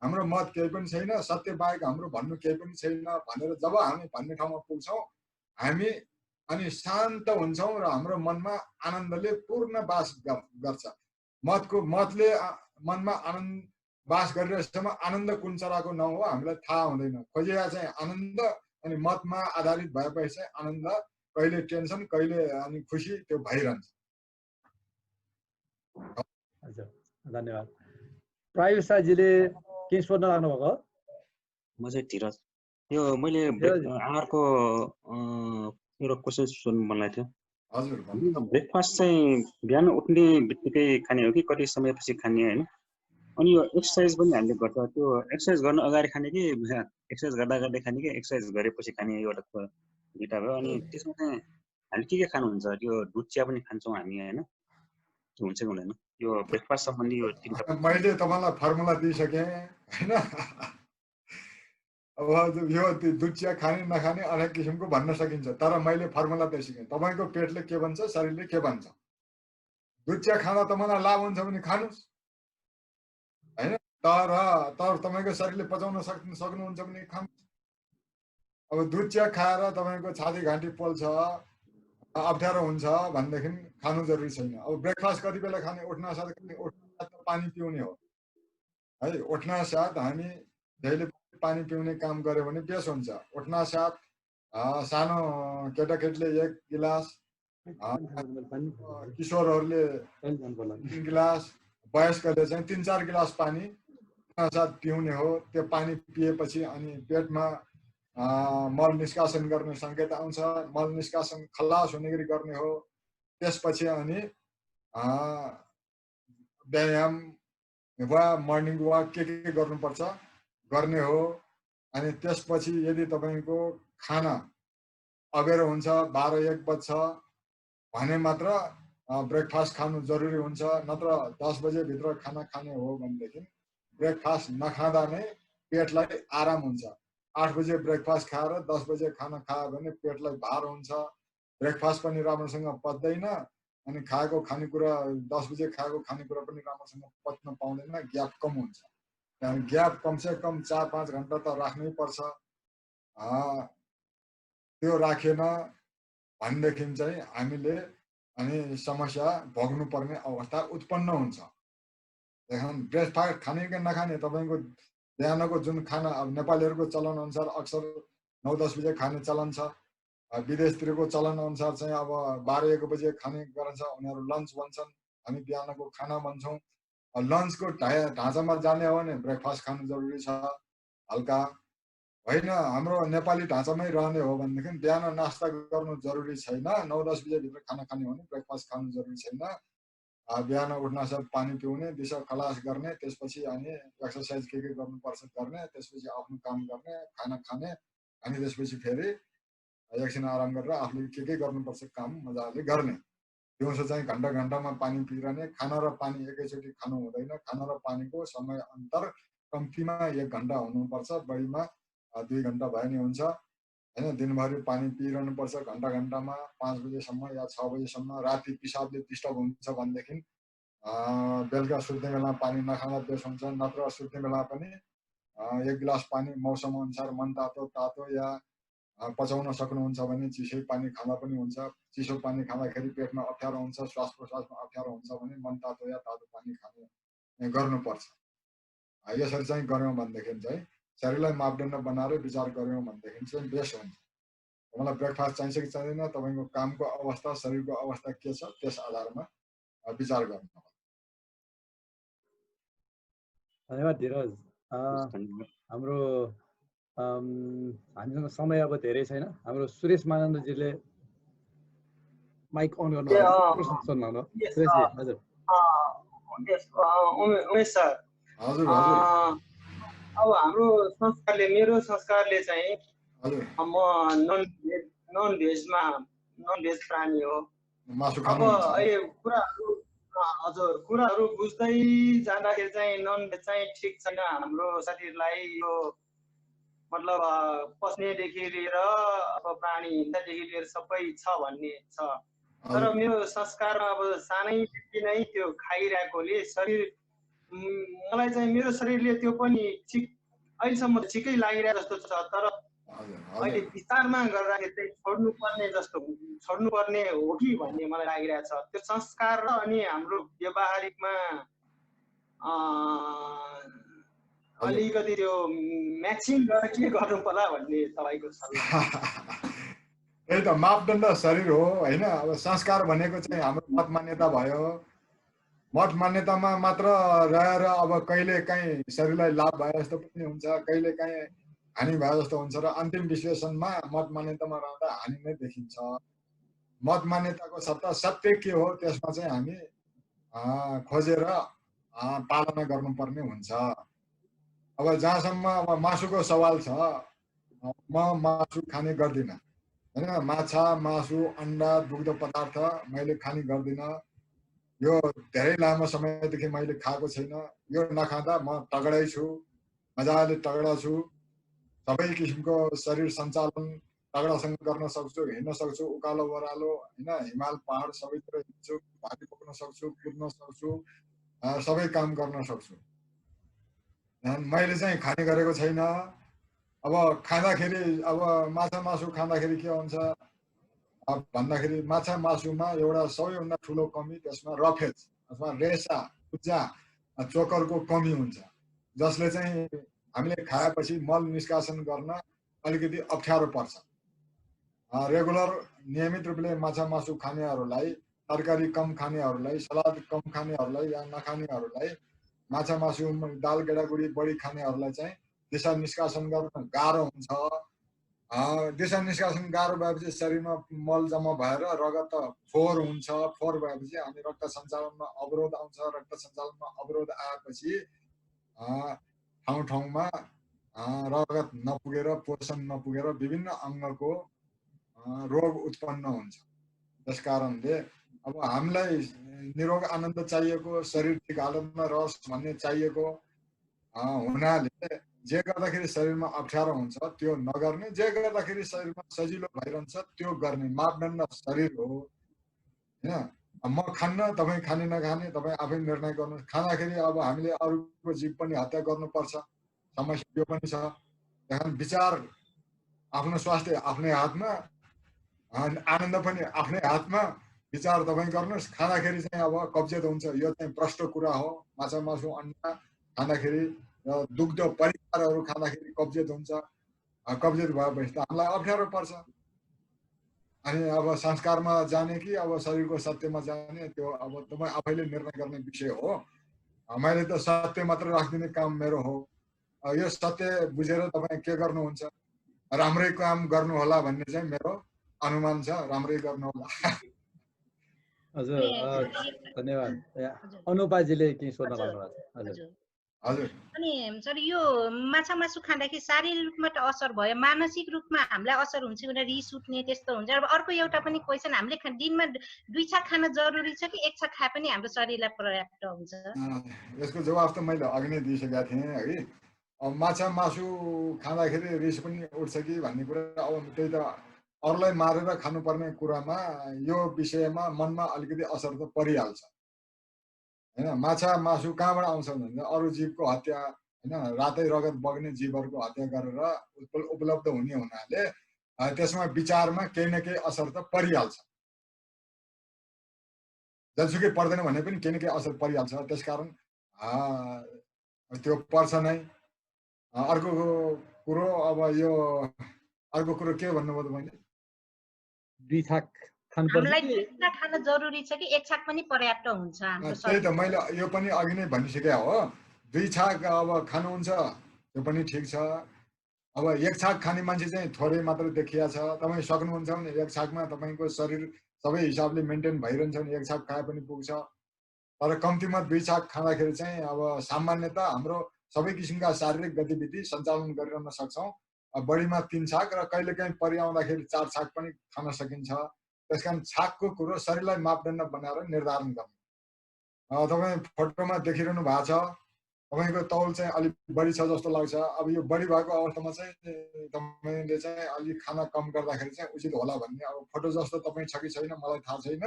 हाम्रो मत केही पनि छैन, सत्य बाहेक हाम्रो भन्नु केही पनि छैन भनेर जब हामी भन्ने ठाउँमा पुग्छौँ हामी अनि शान्त हुन्छौँ र हाम्रो मनमा आनन्दले पूर्ण वास गर्छ। मतले मनमा आनन्द वास गरिरहेसम्म आनन्द कुन चराको नाउँ हो हामीलाई थाहा हुँदैन। खोजिया चाहिँ आनन्द अनि मतमा आधारित भएपछि चाहिँ आनन्द, कहिले टेन्सन कहिले अनि खुसी त्यो भइरहन्छ। हजुर धन्यवाद। प्रायुषाजीले के सोध्न लाग्नु भएको? म चाहिँ धीरज। यो मैले आहारको एउटा क्वेसन सोध्नु मन लाग्थ्यो। हजुर ब्रेकफास्ट चाहिँ बिहान उठ्ने बित्तिकै खाने हो कि कति समयपछि खाने होइन? अनि यो एक्सर्साइज पनि हामीले गर्छ, त्यो एक्सर्साइज गर्न अगाडि खाने कि एक्सर्साइज गर्दा गर्दै खाने कि एक्सर्साइज गरेपछि खाने, एउटा दुईटा भयो। अनि त्यसमा चाहिँ हामीले के खानुहुन्छ? त्यो दुध चिया पनि खान्छौँ हामी होइन? त्यो हुन्छ कि हुँदैन? यो ब्रेकफास्ट सम्बन्धी यो मैले तपाईँलाई फर्मुला दिइसकेँ होइन। अब यो दुध चिया खाने नखाने अनेक किसिमको भन्न सकिन्छ, तर मैले फर्मुला त सिकेँ। तपाईँको पेटले के भन्छ, शरीरले के भन्छ। दुध चिया खाँदा तपाईँलाई लाभ हुन्छ भने खानुहोस् हैन, तर तपाईँको शरीरले पचाउन सक्नुहुन्छ भने खानुहोस्। अब दुध चिया खाएर तपाईँको छाती घाँटी पोल्छ, अप्ठ्यारो हुन्छ भनेदेखि खानु जरुरी छैन। अब ब्रेकफास्ट कति बेला खाने, उठ्नासाथ पानी पिउने हो है। उठ्नासाथ हामी जहिले पानी पिउने काम गर्यो भने बेस हुन्छ। उठ्नासाथ सानो केटाकेटीले 1 गिलास, किशोरहरूले 3 गिलास, वयस्कले चाहिँ 3-4 गिलास पानी साथ पिउने हो। त्यो पानी पिएपछि अनि पेटमा मल निष्कासन गर्ने संकेत आउँछ, मल निष्कासन खलास हुने गरी गर्ने हो। त्यसपछि अनि व्यायाम वा मर्निङ वाक के गर्नुपर्छ गर्ने हो। अनि त्यसपछि यदि तपाईको खाना अबेरो हुन्छ 12-1 बज्छ भने मात्र ब्रेकफास्ट खानु जरुरी हुन्छ, नत्र 10 बजे भित्र खाना खाने हो भनेदेखि ब्रेकफास्ट नखाँदा नै पेटलाई आराम हुन्छ। 8 बजे ब्रेकफास्ट खाएर 10 बजे खाना खायो भने पेटलाई भार हुन्छ, ब्रेकफास्ट पनि राम्रोसँग पच्दैन, अनि खाएको खानेकुरा 10 बजे खाएको खानेकुरा पनि राम्रोसँग पच्न पाउँदैन, ग्याप कम हुन्छ। त्यहाँ ग्याप कमसे कम 4-5 घण्टा त राख्नै पर्छ। त्यो राखेन भनेदेखि चाहिँ हामीले अनि समस्या भोग्नु पर्ने अवस्था उत्पन्न हुन्छ। देखिन ब्रेकफास्ट खाने कि नखाने तपाईको बिहानको जुन खाना, अब नेपालीहरुको चलन अनुसार अक्सर 9-10 बजे खाने चलन छ। विदेशतिरको चलन अनुसार चाहिँ अब 12-1 बजे खाने गरिन्छ, उनीहरु लन्च भन्छन्, हामी बिहानको खाना भन्छौं। लन्चको ढाँचामा जाने हो भने ब्रेकफास्ट खानु जरुरी छ हल्का होइन। हाम्रो नेपाली ढाँचामै रहने हो भनेदेखि बिहान नास्ता गर्नु जरुरी छैन, 9-10 बजे भित्र खाना खाने हो भने ब्रेकफास्ट खानु जरुरी छैन। बिहान उठ्नासाथ पानी पिउने, दिशा खलास गर्ने, त्यसपछि अनि एक्सरसाइज के गर्नुपर्छ गर्ने, त्यसपछि आफ्नो काम गर्ने, खाना खाने, अनि त्यसपछि फेरि एकछिन आराम गरेर आफूले के गर्नुपर्छ काम मजाले गर्ने। दिउँसो चाहिँ घण्टा-घण्टामा पानी पिइरहने, खाना र पानी एकैचोटि खानु हुँदैन। खाना र पानीको समय अन्तर कम्तीमा 1 घण्टा हुनुपर्छ, बढीमा 2 घण्टा भए नि हुन्छ हैन। दिनभरि पानी पिइरहनुपर्छ घण्टा-घण्टामा, 5 बजेसम्म या 6 बजेसम्म। राति पिसाबले डिस्टर्ब हुन्छ भनेदेखि बेलुका सुत्ने बेला पानी नखाँदा बेस हुन्छ, नत्र सुत्ने बेला पनि 1 गिलास पानी मौसम अनुसार मन तातो या पचाउन सक्नुहुन्छ भने चिसो पानी खाँदा पनि हुन्छ। चिसो पानी खाँदाखेरि पेटमा अप्ठ्यारो हुन्छ, श्वास प्रश्वासमा अप्ठ्यारो हुन्छ भने मन तातो या तातो पानी खाने गर्नुपर्छ। यसरी चाहिँ गर्यौं भनेदेखि चाहिँ शरीरलाई मापदण्ड बनाएर विचार गर्यौं भनेदेखि चाहिँ बेस हुन्छ। मलाई ब्रेकफास्ट चाहिन्छ कि चाहिँदैन, तपाईको कामको अवस्था, शरीरको अवस्था के छ त्यस आधारमा विचार गर्नु। धन्यवाद धीरज। हाम्रो हामीसँग समय अब धेरै छैन। हाम्रो सुरेश मानन्दजीले माइक अन गर्नु प्रश्न सोध्नु सुरेशजी। हजुर उमेश सर, हजुर अब हाम्रो संस्कारले, मेरो संस्कारले चाहिँ म नन भेज प्राणी हो। अब अहिले कुराहरू बुझ्दै जाँदाखेरि चाहिँ नन भेज चाहिँ ठिक छैन हाम्रो शरीरलाई। यो मतलब पस्नेदेखि लिएर अब प्राणी हिँड्दादेखि लिएर सबै छ भन्ने छ। तर मेरो संस्कारमा अब सानैदेखि नै त्यो खाइरहेकोले शरीर, मलाई चाहिँ मेरो शरीरले त्यो पनि ठिक अहिलेसम्म ठिकै लागिरहेको जस्तो छ। तर अहिले विचारमा गर्दाखेरि चाहिँ छोड्नुपर्ने हो कि भन्ने मलाई लागिरहेछ। त्यो संस्कार र अनि हाम्रो व्यवहारिकमा अलिकति त्यो म्याचिङ गरेर के गर्नु पर्ला भन्ने तपाईको सल्लाह। त्यही त मापदण्ड शरीर हो हैन। अब संस्कार भनेको चाहिँ हाम्रो मत मान्यता भयो। मत मान्यतामा मात्र रहेर अब कहिले काहीँ शरीरलाई लाभ भए जस्तो पनि हुन्छ, कहिले काहीँ हानि भए जस्तो हुन्छ, र अन्तिम विश्लेषणमा मत मान्यतामा रहँदा हानि नै देखिन्छ। मत मान्यताको सत्ता सत्य के हो त्यसमा चाहिँ हामी खोजेर पालना गर्नुपर्ने हुन्छ। अब जहाँसम्म अब मासुको सवाल छ, म मासु खाने गर्दिनँ हैन। माछा, मासु, अन्डा, दुग्ध पदार्थ मैले खाने गर्दिनँ। यो धेरै लामो समयदेखि मैले खाएको छैन। यो नखाँदा म तगडै छु, मजाले तगडा छु। सबै किसिमको शरीर सञ्चालन तगडासँग गर्न सक्छु, हिँड्न सक्छु, उकालो ओह्रालो होइन, हिमाल पहाड सबैतिर हिँड्छु, भाती बोक्न सक्छु, कुद्न सक्छु, सबै काम गर्न सक्छु। मैले चाहिँ खाने गरेको छैन। अब खाँदाखेरि अब माछा मासु खाँदाखेरि के हुन्छ भन्दाखेरि माछा मासुमा एउटा सबैभन्दा ठुलो कमी त्यसमा रफेज अथवा रेसा उज्जा चोकरको कमी हुन्छ, जसले चाहिँ हामीले खाएपछि मल निष्कासन गर्न अलिकति अप्ठ्यारो पर्छ। रेगुलर नियमित रूपले माछा मासु खानेहरूलाई, तरकारी कम खानेहरूलाई, सलाद कम खानेहरूलाई या नखानेहरूलाई, माछा मासु दाल गेडागुडी बढी खानेहरूलाई चाहिँ दिशा निष्कासन गर्न गाह्रो हुन्छ। दिशा निष्कासन गाह्रो भएपछि शरीरमा मल जम्मा भएर रगत फोहोर हुन्छ। फोहोर भएपछि हामी रक्त सञ्चालनमा अवरोध आउँछ। रक्त सञ्चालनमा अवरोध आएपछि ठाउँ ठाउँमा रगत नपुगेर, पोषण नपुगेर विभिन्न अङ्गको रोग उत्पन्न हुन्छ। त्यस कारणले अब हामीलाई निरोग आनन्द चाहिएको, शरीर ठिक हालतमा रहोस् भन्ने चाहिएको हुनाले जे गर्दाखेरि शरीरमा अप्ठ्यारो हुन्छ त्यो नगर्ने, जे गर्दाखेरि शरीरमा सजिलो भइरहन्छ त्यो गर्ने मापदण्ड शरीर हो होइन। म खान्न, तपाईँ खाने नखाने तपाईँ आफै निर्णय गर्नु। खाँदाखेरि अब हामीले अरूको जीव पनि हत्या गर्नुपर्छ, समस्या यो पनि छ। त्यहाँ विचार आफ्नो स्वास्थ्य आफ्नै हातमा, आनन्द पनि आफ्नै हातमा। विचार तपाईँ गर्नुहोस्। खाँदाखेरि चाहिँ अब कब्जियत हुन्छ, यो चाहिँ प्रष्ट कुरा हो। माछा मासु अन्डा खाँदाखेरि दुग्ध परिकारहरू खाँदाखेरि कब्जियत हुन्छ। कब्जियत भएपछि त हामीलाई अप्ठ्यारो पर्छ। अनि अब संस्कारमा जाने कि अब शरीरको सत्यमा जाने, त्यो अब तपाईँ आफैले निर्णय गर्ने विषय हो। मैले त सत्य मात्र राखिदिने काम मेरो हो। यो सत्य बुझेर तपाईँ के गर्नुहुन्छ, राम्रै काम गर्नु होला भन्ने चाहिँ मेरो अनुमान छ। राम्रै गर्नु होला। हजुर धन्यवाद। अनुपाजीले केही सोध्न लाग्नुभएको छ। हजुर हजुर। अनि सर यो माछा मासु खाँदाखेरि शारीरिक रूपमा त असर भयो, मानसिक रूपमा हामीलाई असर हुन्छ कि रिस उठ्ने त्यस्तो हुन्छ। अब अर्को एउटा पनि क्वेसन, हामीले दिनमा 2 छाक खान जरुरी छ कि 1 छाक खाए पनि हाम्रो शरीरलाई पर्याप्त हुन्छ? यसको जवाफ त मैले अघि नै दिइसकेका थिएँ है। अब माछा मासु खाँदाखेरि रिस पनि उठ्छ कि भन्ने कुरा अब त्यही त अरूलाई मारेर खानुपर्ने कुरामा यो विषयमा मनमा अलिकति असर त परिहाल्छ होइन। माछा मासु कहाँबाट आउँछ भने अरू जीवको हत्या होइन, रातै रगत बग्ने जीवहरूको हत्या गरेर उपलब्ध हुने हुनाले त्यसमा विचारमा केही न केही असर त परिहाल्छ। जतिसुकै पर्दैन भने पनि केही न केही असर परिहाल्छ। त्यसकारण त्यो पर्छ नै। अर्को कुरो अब यो अर्को कुरो के भन्नुभयो मैले? 2 छाक खानुपर्छ हामीलाई कि 2 छाक खान जरुरी छ कि 1 छाक पनि पर्याप्त हुन्छ हाम्रो त्यही शरीर? त मैले यो पनि अघि नै भनिसकेँ हो। 2 छाक अब खानुहुन्छ त्यो पनि ठिक छ। अब 1 छाक खाने मान्छे चाहिँ थोरै मात्र देखिया छ। तपाईँ सक्नुहुन्छ भने 1 छाकमा तपाईँको शरीर सबै हिसाबले मेन्टेन भइरहन्छ भने 1 छाक खाए पनि पुग्छ। तर कम्तीमा 2 छाक खाँदाखेरि चाहिँ अब सामान्यतः हाम्रो सबै किसिमका शारीरिक गतिविधि सञ्चालन गरिरहन सक्छौँ। बढीमा 3 छाक र कहिलेकाहीँ परिआउँदाखेरि 4 छाक पनि खान सकिन्छ। त्यसकारण छाकको कुरो शरीरलाई मापदण्ड बनाएर निर्धारण गर्नु। तपाईँ फोटोमा देखिरहनु भएको छ, तपाईँको तौल चाहिँ अलिक बढी छ जस्तो लाग्छ। अब यो बढी भएको अवस्थामा चाहिँ तपाईँले चाहिँ अलिक खाना कम गर्दाखेरि चाहिँ उचित होला भन्ने। अब फोटो जस्तो तपाईँ छ कि छैन मलाई थाहा छैन।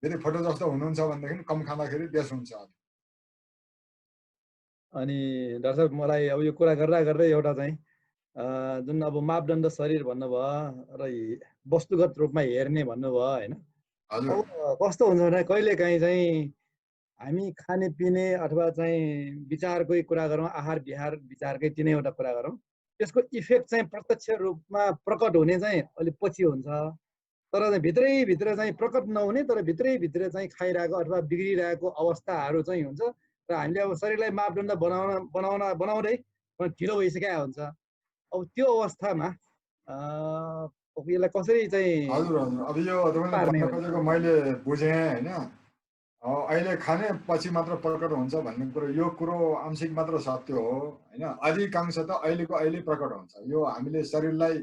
यदि फोटो जस्तो हुनुहुन्छ भनेदेखि कम खाँदाखेरि बेस हुन्छ। अनि डाक्टर साहब मलाई अब यो कुरा गर्दा एउटा चाहिँ जुन अब मापदण्ड शरीर भन्नुभयो र वस्तुगत रूपमा हेर्ने भन्नुभयो होइन। अब कस्तो हुन्छ भने कहिलेकाहीँ चाहिँ हामी खाने पिने अथवा चाहिँ विचारकै कुरा गरौँ, आहार विहार विचारकै तिनैवटा कुरा गरौँ, त्यसको इफेक्ट चाहिँ प्रत्यक्ष रूपमा प्रकट हुने चाहिँ अलिक पछि हुन्छ। तर चाहिँ भित्रैभित्र चाहिँ प्रकट नहुने तर भित्रैभित्र चाहिँ खाइरहेको अथवा बिग्रिरहेको अवस्थाहरू चाहिँ हुन्छ। र हामीले अब शरीरलाई मापदण्ड बनाउँदै ढिलो भइसकेको हुन्छ। अब त्यो अवस्थामा यसलाई कसरी चाहिँ हजुर हजुर। अब यो तपाईँले भन्न खोजेको मैले बुझेँ होइन। अहिले खाने पछि मात्र प्रकट हुन्छ भन्ने कुरो, यो कुरो आंशिक मात्र सत्य हो होइन। अधिकांश त अहिलेको अहिले प्रकट हुन्छ। यो हामीले शरीरलाई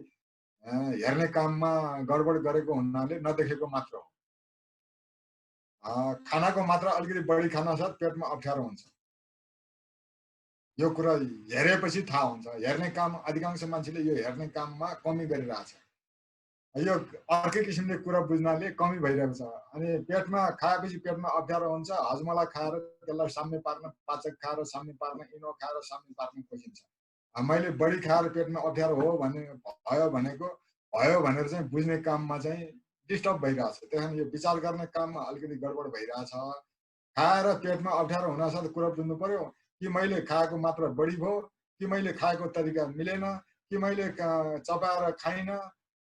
हेर्ने काममा गडबड गरेको हुनाले नदेखेको मात्र हो। खानाको मात्रा अलिकति बढी खाना साथ पेटमा अप्ठ्यारो हुन्छ। यो कुरा हेरेपछि थाहा हुन्छ। हेर्ने काम अधिकांश मान्छेले यो हेर्ने काममा कमी गरिरहेछ। यो अर्कै किसिमले कुरा बुझ्नाले कमी भइरहेको छ। अनि पेटमा खाएपछि पेटमा अप्ठ्यारो हुन्छ, हजमला खाएर त्यसलाई साम्य पार्न, पाचक खाएर साम्य पार्न, इनो खाएर साम्य पार्न खोजिन्छ। मैले बढी खाएर पेटमा अप्ठ्यारो हो भने भयो भनेर चाहिँ बुझ्ने काममा चाहिँ डिस्टर्ब भइरहेछ। त्यही कारण यो विचार गर्ने काममा अलिकति गडबड भइरहेछ। खाएर पेटमा अप्ठ्यारो हुनासाथ कुरा बुझ्नु पर्यो कि मैले खाएको मात्रा बढी भयो, कि मैले खाएको तरिका मिलेन, कि मैले चपाएर खाइनँ,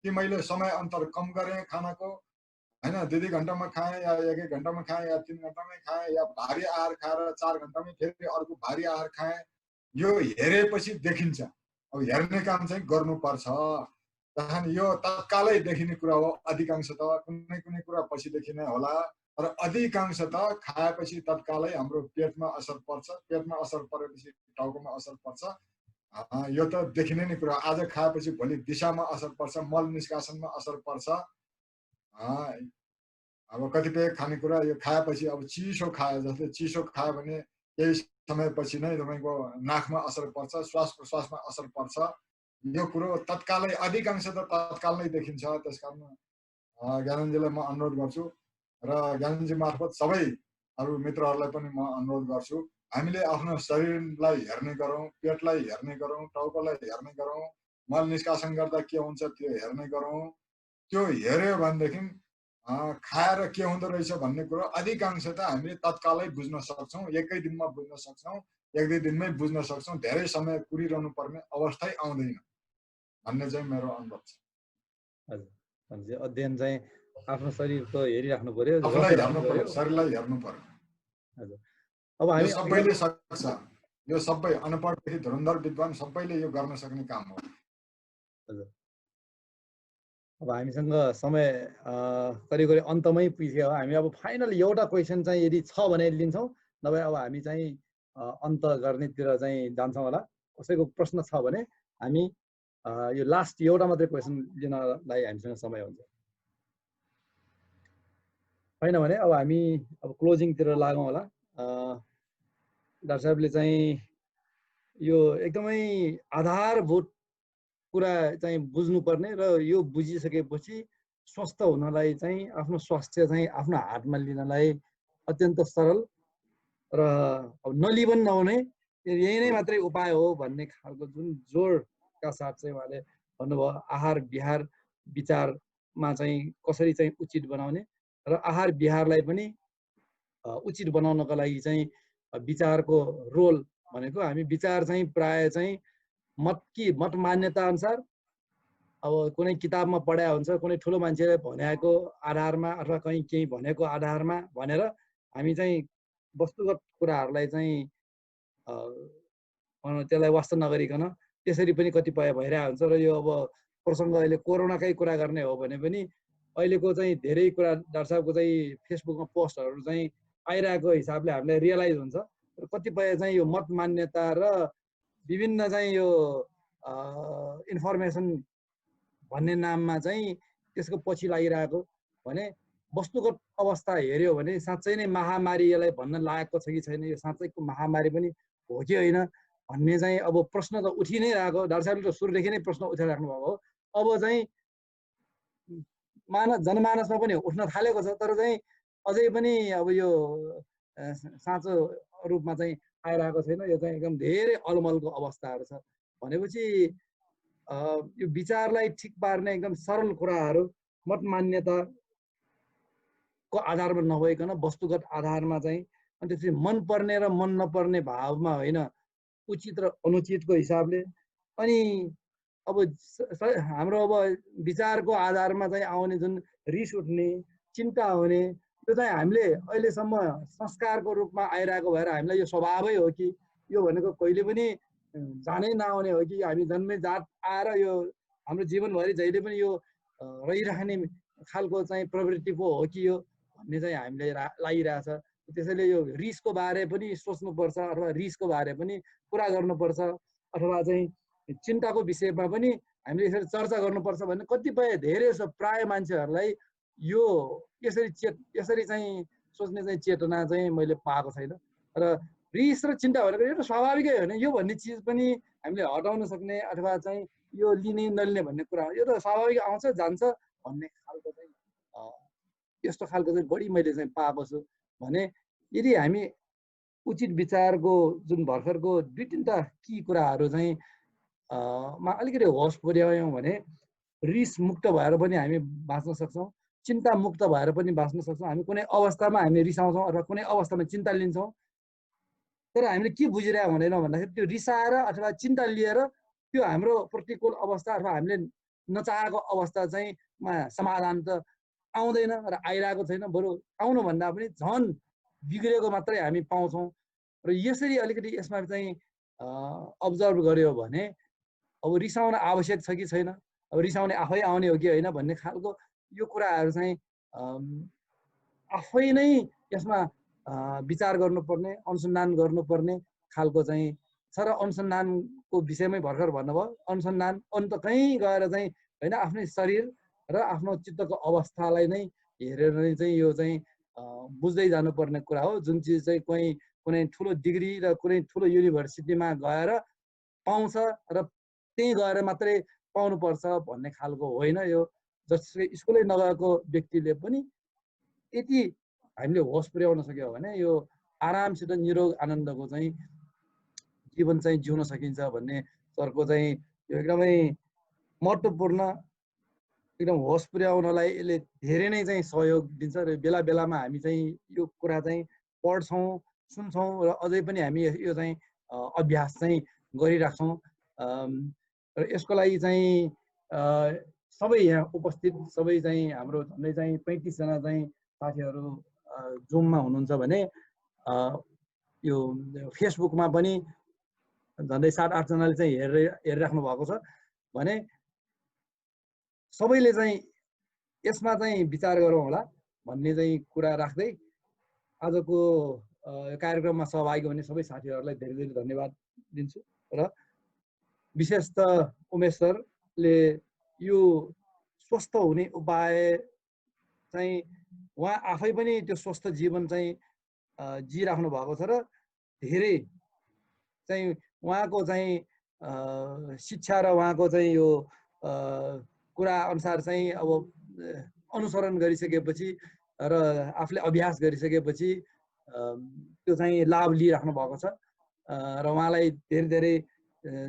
कि मैले समय अन्तर कम गरेँ खानाको, हैन 2-2 घन्टामा खाएँ या 1-1 घन्टामा खाएँ या 3 घन्टामै खाएँ या भारी आहार खाएर 4 घन्टामै फेरि अर्को भारी आहार खाएँ। यो हेरेपछि देखिन्छ। अब हेर्ने काम चाहिँ गर्नुपर्छ। त्यहाँदेखि यो तत्कालै देखिने कुरा हो। अधिकांश त कुनै कुनै कुरा पछि देखिने होला, तर अधिकांश त खाएपछि तत्कालै हाम्रो पेटमा असर पर्छ। पेटमा असर परेपछि टाउकोमा असर पर्छ। यो त देखिने नै कुरा। आज खाएपछि भोलि दिशामा असर पर्छ, मल निष्कासनमा असर पर्छ। अब कतिपय खानेकुरा यो खाएपछि अब चिसो खायो, जस्तै चिसो खायो भने केही समयपछि नै तपाईँको नाकमा असर पर्छ, श्वास प्रश्वासमा असर पर्छ। यो कुरो तत्कालै अधिकांश त तत्काल नै देखिन्छ। त्यसकारण ज्ञानेन्द्रजीलाई म अनुरोध गर्छु र ज्ञानेन्द्रजी मार्फत सबै अरू मित्रहरूलाई पनि म अनुरोध गर्छु, हामीले आफ्नो शरीरलाई हेर्ने गरौँ, पेटलाई हेर्ने गरौँ, टाउकोलाई हेर्ने गरौँ, मल निष्कासन गर्दा के हुन्छ त्यो हेर्ने गरौँ। त्यो हेऱ्यो भनेदेखि खाएर के हुँदो रहेछ भन्ने कुरो अधिकांश त हामीले तत्कालै बुझ्न सक्छौँ। एकै दिनमा बुझ्न सक्छौँ, 1-2 दिनमै बुझ्न सक्छौँ। धेरै समय कुरिरहनु पर्ने अवस्थै आउँदैन भन्ने चाहिँ मेरो अनुभव छ। हजुर, भनेपछि अध्ययन चाहिँ आफ्नो शरीरको हेरिराख्नु पर्यो, आफूलाई हेर्नु पर्यो, शरीरलाई हेर्नु पर्यो। हजुर, अब हामी सबैले सक्छ। यो सबै अनपढदेखि धुरन्धर विद्वान सबैले यो गर्न सक्ने काम हो। हजुर, अब हामीसँग समय करिब करिब अन्तमै पुग्यो। हामी अब फाइनल एउटा क्वेसन चाहिँ यदि छ भने लिन्छौँ, नभए अब हामी चाहिँ अन्त गर्नेतिर चाहिँ जान्छौँ होला। कसैको प्रश्न छ भने हामी यो लास्ट एउटा मात्रै क्वेसन लिनलाई हामीसँग समय हुन्छ। होइन भने अब हामी अब क्लोजिङतिर लागौँ होला। डाक्टर साहबले चाहिँ यो एकदमै आधारभूत कुरा चाहिँ बुझ्नुपर्ने र यो बुझिसकेपछि स्वस्थ हुनलाई चाहिँ आफ्नो स्वास्थ्य चाहिँ आफ्नो हातमा लिनलाई अत्यन्त सरल र अब नलिबन नहुने यही नै मात्रै उपाय हो भन्ने खालको जुन जोडका साथ चाहिँ उहाँले भन्नुभयो। आहार विहार विचारमा चाहिँ कसरी चाहिँ उचित बनाउने र आहार विहारलाई पनि उचित बनाउनको लागि चाहिँ विचारको रोल भनेको हामी विचार चाहिँ प्राय चाहिँ मत मान्यता अनुसार अब कुनै किताबमा पढाए हुन्छ, कुनै ठुलो मान्छेले भनेको आधारमा अथवा कहीँ केही भनेको आधारमा भनेर हामी चाहिँ वस्तुगत कुराहरूलाई चाहिँ त्यसलाई वास्ता नगरिकन त्यसरी पनि कतिपय भइरहेको हुन्छ। र यो अब प्रसङ्ग अहिले कोरोनाकै कुरा गर्ने हो भने पनि अहिलेको चाहिँ धेरै कुरा डाक्टर साहबको चाहिँ फेसबुकमा पोस्टहरू चाहिँ आइरहेको हिसाबले हामीलाई रियलाइज हुन्छ। र कतिपय चाहिँ यो मत मान्यता र विभिन्न चाहिँ यो इन्फर्मेसन भन्ने नाममा चाहिँ त्यसको पछि लागिरहेको भने वस्तुगत अवस्था हेऱ्यो भने साँच्चै नै महामारी यसलाई भन्न लागेको छ कि छैन, यो साँच्चैको महामारी पनि हो कि होइन भन्ने चाहिँ अब प्रश्न त उठि नै रहेको। डाक्टर साहबले त सुरुदेखि नै प्रश्न उठाइराख्नु भएको हो। अब चाहिँ जनमानसमा पनि उठ्न थालेको छ, तर चाहिँ अझै पनि अब यो साँचो रूपमा चाहिँ आइरहेको छैन। यो चाहिँ एकदम धेरै अलमलको अवस्थाहरू छ। भनेपछि यो विचारलाई ठिक पार्ने एकदम सरल कुराहरू मत मान्यताको आधारमा नभइकन वस्तुगत आधारमा चाहिँ अनि त्यसपछि मन पर्ने र मन नपर्ने भावमा होइन, उचित र अनुचितको हिसाबले। अनि अब हाम्रो अब विचारको आधारमा चाहिँ आउने जुन रिस उठ्ने, चिन्ता हुने, त्यो चाहिँ हामीले अहिलेसम्म संस्कारको रूपमा आइरहेको भएर हामीलाई यो स्वभावै हो कि यो भनेको कहिले पनि जानै नआउने हो कि हामी जन्मै जात आएर यो हाम्रो जीवनभरि जहिले पनि यो रहिरहने खालको चाहिँ प्रवृत्ति पो हो कि यो भन्ने चाहिँ हामीले लागिरहेछ। त्यसैले यो रिसको बारे पनि सोच्नुपर्छ अथवा रिसको बारे पनि कुरा गर्नुपर्छ अथवा चाहिँ चिन्ताको विषयमा पनि हामीले यसरी चर्चा गर्नुपर्छ भन्ने कतिपय धेरै प्राय मान्छेहरूलाई यो यसरी चाहिँ सोच्ने चाहिँ चेतना चाहिँ मैले पाएको छैन। र रिस र चिन्ता भनेको यो त स्वाभाविकै हो नि, यो भन्ने चिज पनि हामीले हटाउन सक्ने अथवा चाहिँ यो लिने नलिने भन्ने कुरा हो, यो त स्वाभाविक आउँछ जान्छ भन्ने खालको चाहिँ यस्तो खालको चाहिँ बढी मैले चाहिँ पाएको छु भने यदि हामी उचित विचारको जुन भर्खरको 2-3टा की कुराहरू चाहिँ मा अलिकति होस पुर्यायौँ भने रिस मुक्त भएर पनि हामी बाँच्न सक्छौँ, चिन्ता मुक्त भएर पनि बाँच्न सक्छौँ। हामी कुनै अवस्थामा हामी रिसाउँछौँ अथवा कुनै अवस्थामा चिन्ता लिन्छौँ, तर हामीले के बुझिरहेको हुँदैनौँ भन्दाखेरि त्यो रिसाएर अथवा चिन्ता लिएर त्यो हाम्रो प्रतिकूल अवस्था अथवा हामीले नचाहेको अवस्था चाहिँ समाधान त आउँदैन र आइरहेको छैन, बरु आउनुभन्दा पनि झन् बिग्रेको मात्रै हामी पाउँछौँ। र यसरी अलिकति यसमा चाहिँ अब्जर्भ गर्यो भने अब रिसाउन आवश्यक छ कि छैन, अब रिसाउने आफै आउने हो कि होइन भन्ने खालको यो कुराहरू चाहिँ आफै नै यसमा विचार गर्नुपर्ने, अनुसन्धान गर्नुपर्ने खालको चाहिँ छ। र अनुसन्धानको विषयमै भर्खर भन्नुभयो, अनुसन्धान अन्त कहीँ गएर चाहिँ होइन आफ्नै शरीर र आफ्नो चित्तको अवस्थालाई नै हेरेर नै चाहिँ यो चाहिँ बुझ्दै जानुपर्ने कुरा हो। जुन चिज चाहिँ कुनै ठुलो डिग्री र कुनै ठुलो युनिभर्सिटीमा गएर पाउँछ र त्यहीँ गएर मात्रै पाउनुपर्छ भन्ने खालको होइन यो। जसले स्कुलै नगएको व्यक्तिले पनि यति हामीले होस पुर्याउन सक्यो भने यो आरामसित निरोग आनन्दको चाहिँ जीवन चाहिँ जिउन सकिन्छ भन्ने सरको चाहिँ यो एकदमै महत्त्वपूर्ण, एकदम होस पुर्याउनलाई यसले धेरै नै चाहिँ सहयोग दिन्छ। र बेला बेलामा हामी चाहिँ यो कुरा चाहिँ पढ्छौँ, सुन्छौँ र अझै पनि हामी यो चाहिँ अभ्यास चाहिँ गरिराख्छौँ। र यसको लागि चाहिँ सबै यहाँ उपस्थित सबै चाहिँ हाम्रो झन्डै चाहिँ 35 जना चाहिँ साथीहरू जुममा हुनुहुन्छ भने यो फेसबुकमा पनि झन्डै 7-8 जनाले चाहिँ हेरिराख्नु भएको छ भने सबैले चाहिँ यसमा चाहिँ विचार गरौँ होला भन्ने चाहिँ कुरा राख्दै आजको कार्यक्रममा सहभागी हुने सबै साथीहरूलाई धेरै धेरै धन्यवाद दिन्छु। र विशेष त उमेश सरले यो स्वस्थ हुने उपाय चाहिँ उहाँ आफै पनि त्यो स्वस्थ जीवन चाहिँ जिराख्नु भएको छ र धेरै चाहिँ उहाँको चाहिँ शिक्षा र उहाँको चाहिँ यो कुरा अनुसार चाहिँ अब अनुसरण गरिसकेपछि र आफूले अभ्यास गरिसकेपछि त्यो चाहिँ लाभ लिइराख्नु भएको छ र उहाँलाई धेरै धेरै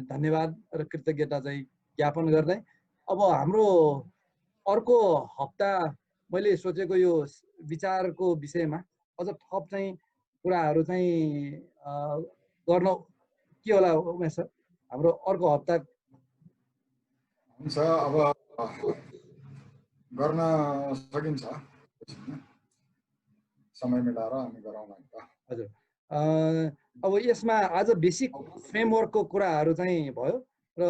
धन्यवाद र कृतज्ञता चाहिँ ज्ञापन गर्दै अब हाम्रो अर्को हप्ता मैले सोचेको यो विचारको विषयमा अझ थप चाहिँ कुराहरू चाहिँ गर्न के होला उमेश सर, हाम्रो अर्को हप्ता हुन्छ अब गर्न सकिन्छ, समय मिलाएर हामी गरौँला नि त। हजुर, अब यसमा आज बेसिक फ्रेमवर्कको कुराहरू चाहिँ भयो र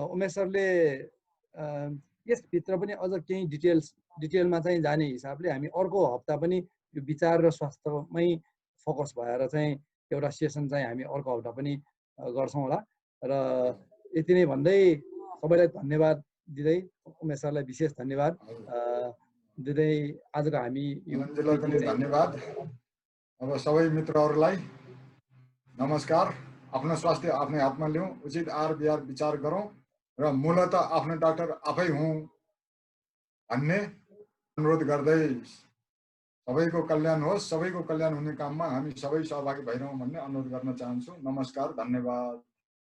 उमेश सरले यसभित्र पनि अझ केही डिटेलमा चाहिँ जाने हिसाबले हामी अर्को हप्ता पनि यो विचार र स्वास्थ्यमै फोकस भएर चाहिँ एउटा सेसन चाहिँ हामी अर्को हप्ता पनि गर्छौँ होला। र यति नै भन्दै सबैलाई धन्यवाद दिँदै उमेश सरलाई विशेष धन्यवाद दिँदै आजको हामी पनि धन्यवाद। अब सबै मित्रहरूलाई नमस्कार। आफ्नो स्वास्थ्य आफ्नै हातमा लिउँ, उचित आहार विहार विचार गरौँ र मूलत आफ्नो डाक्टर आफै हुँ भन्ने अनुरोध गर्दै सबैको कल्याण होस्, सबैको कल्याण हुने काममा हामी सबै सहभागी भइरहौँ भन्ने अनुरोध गर्न चाहन्छु। नमस्कार, धन्यवाद।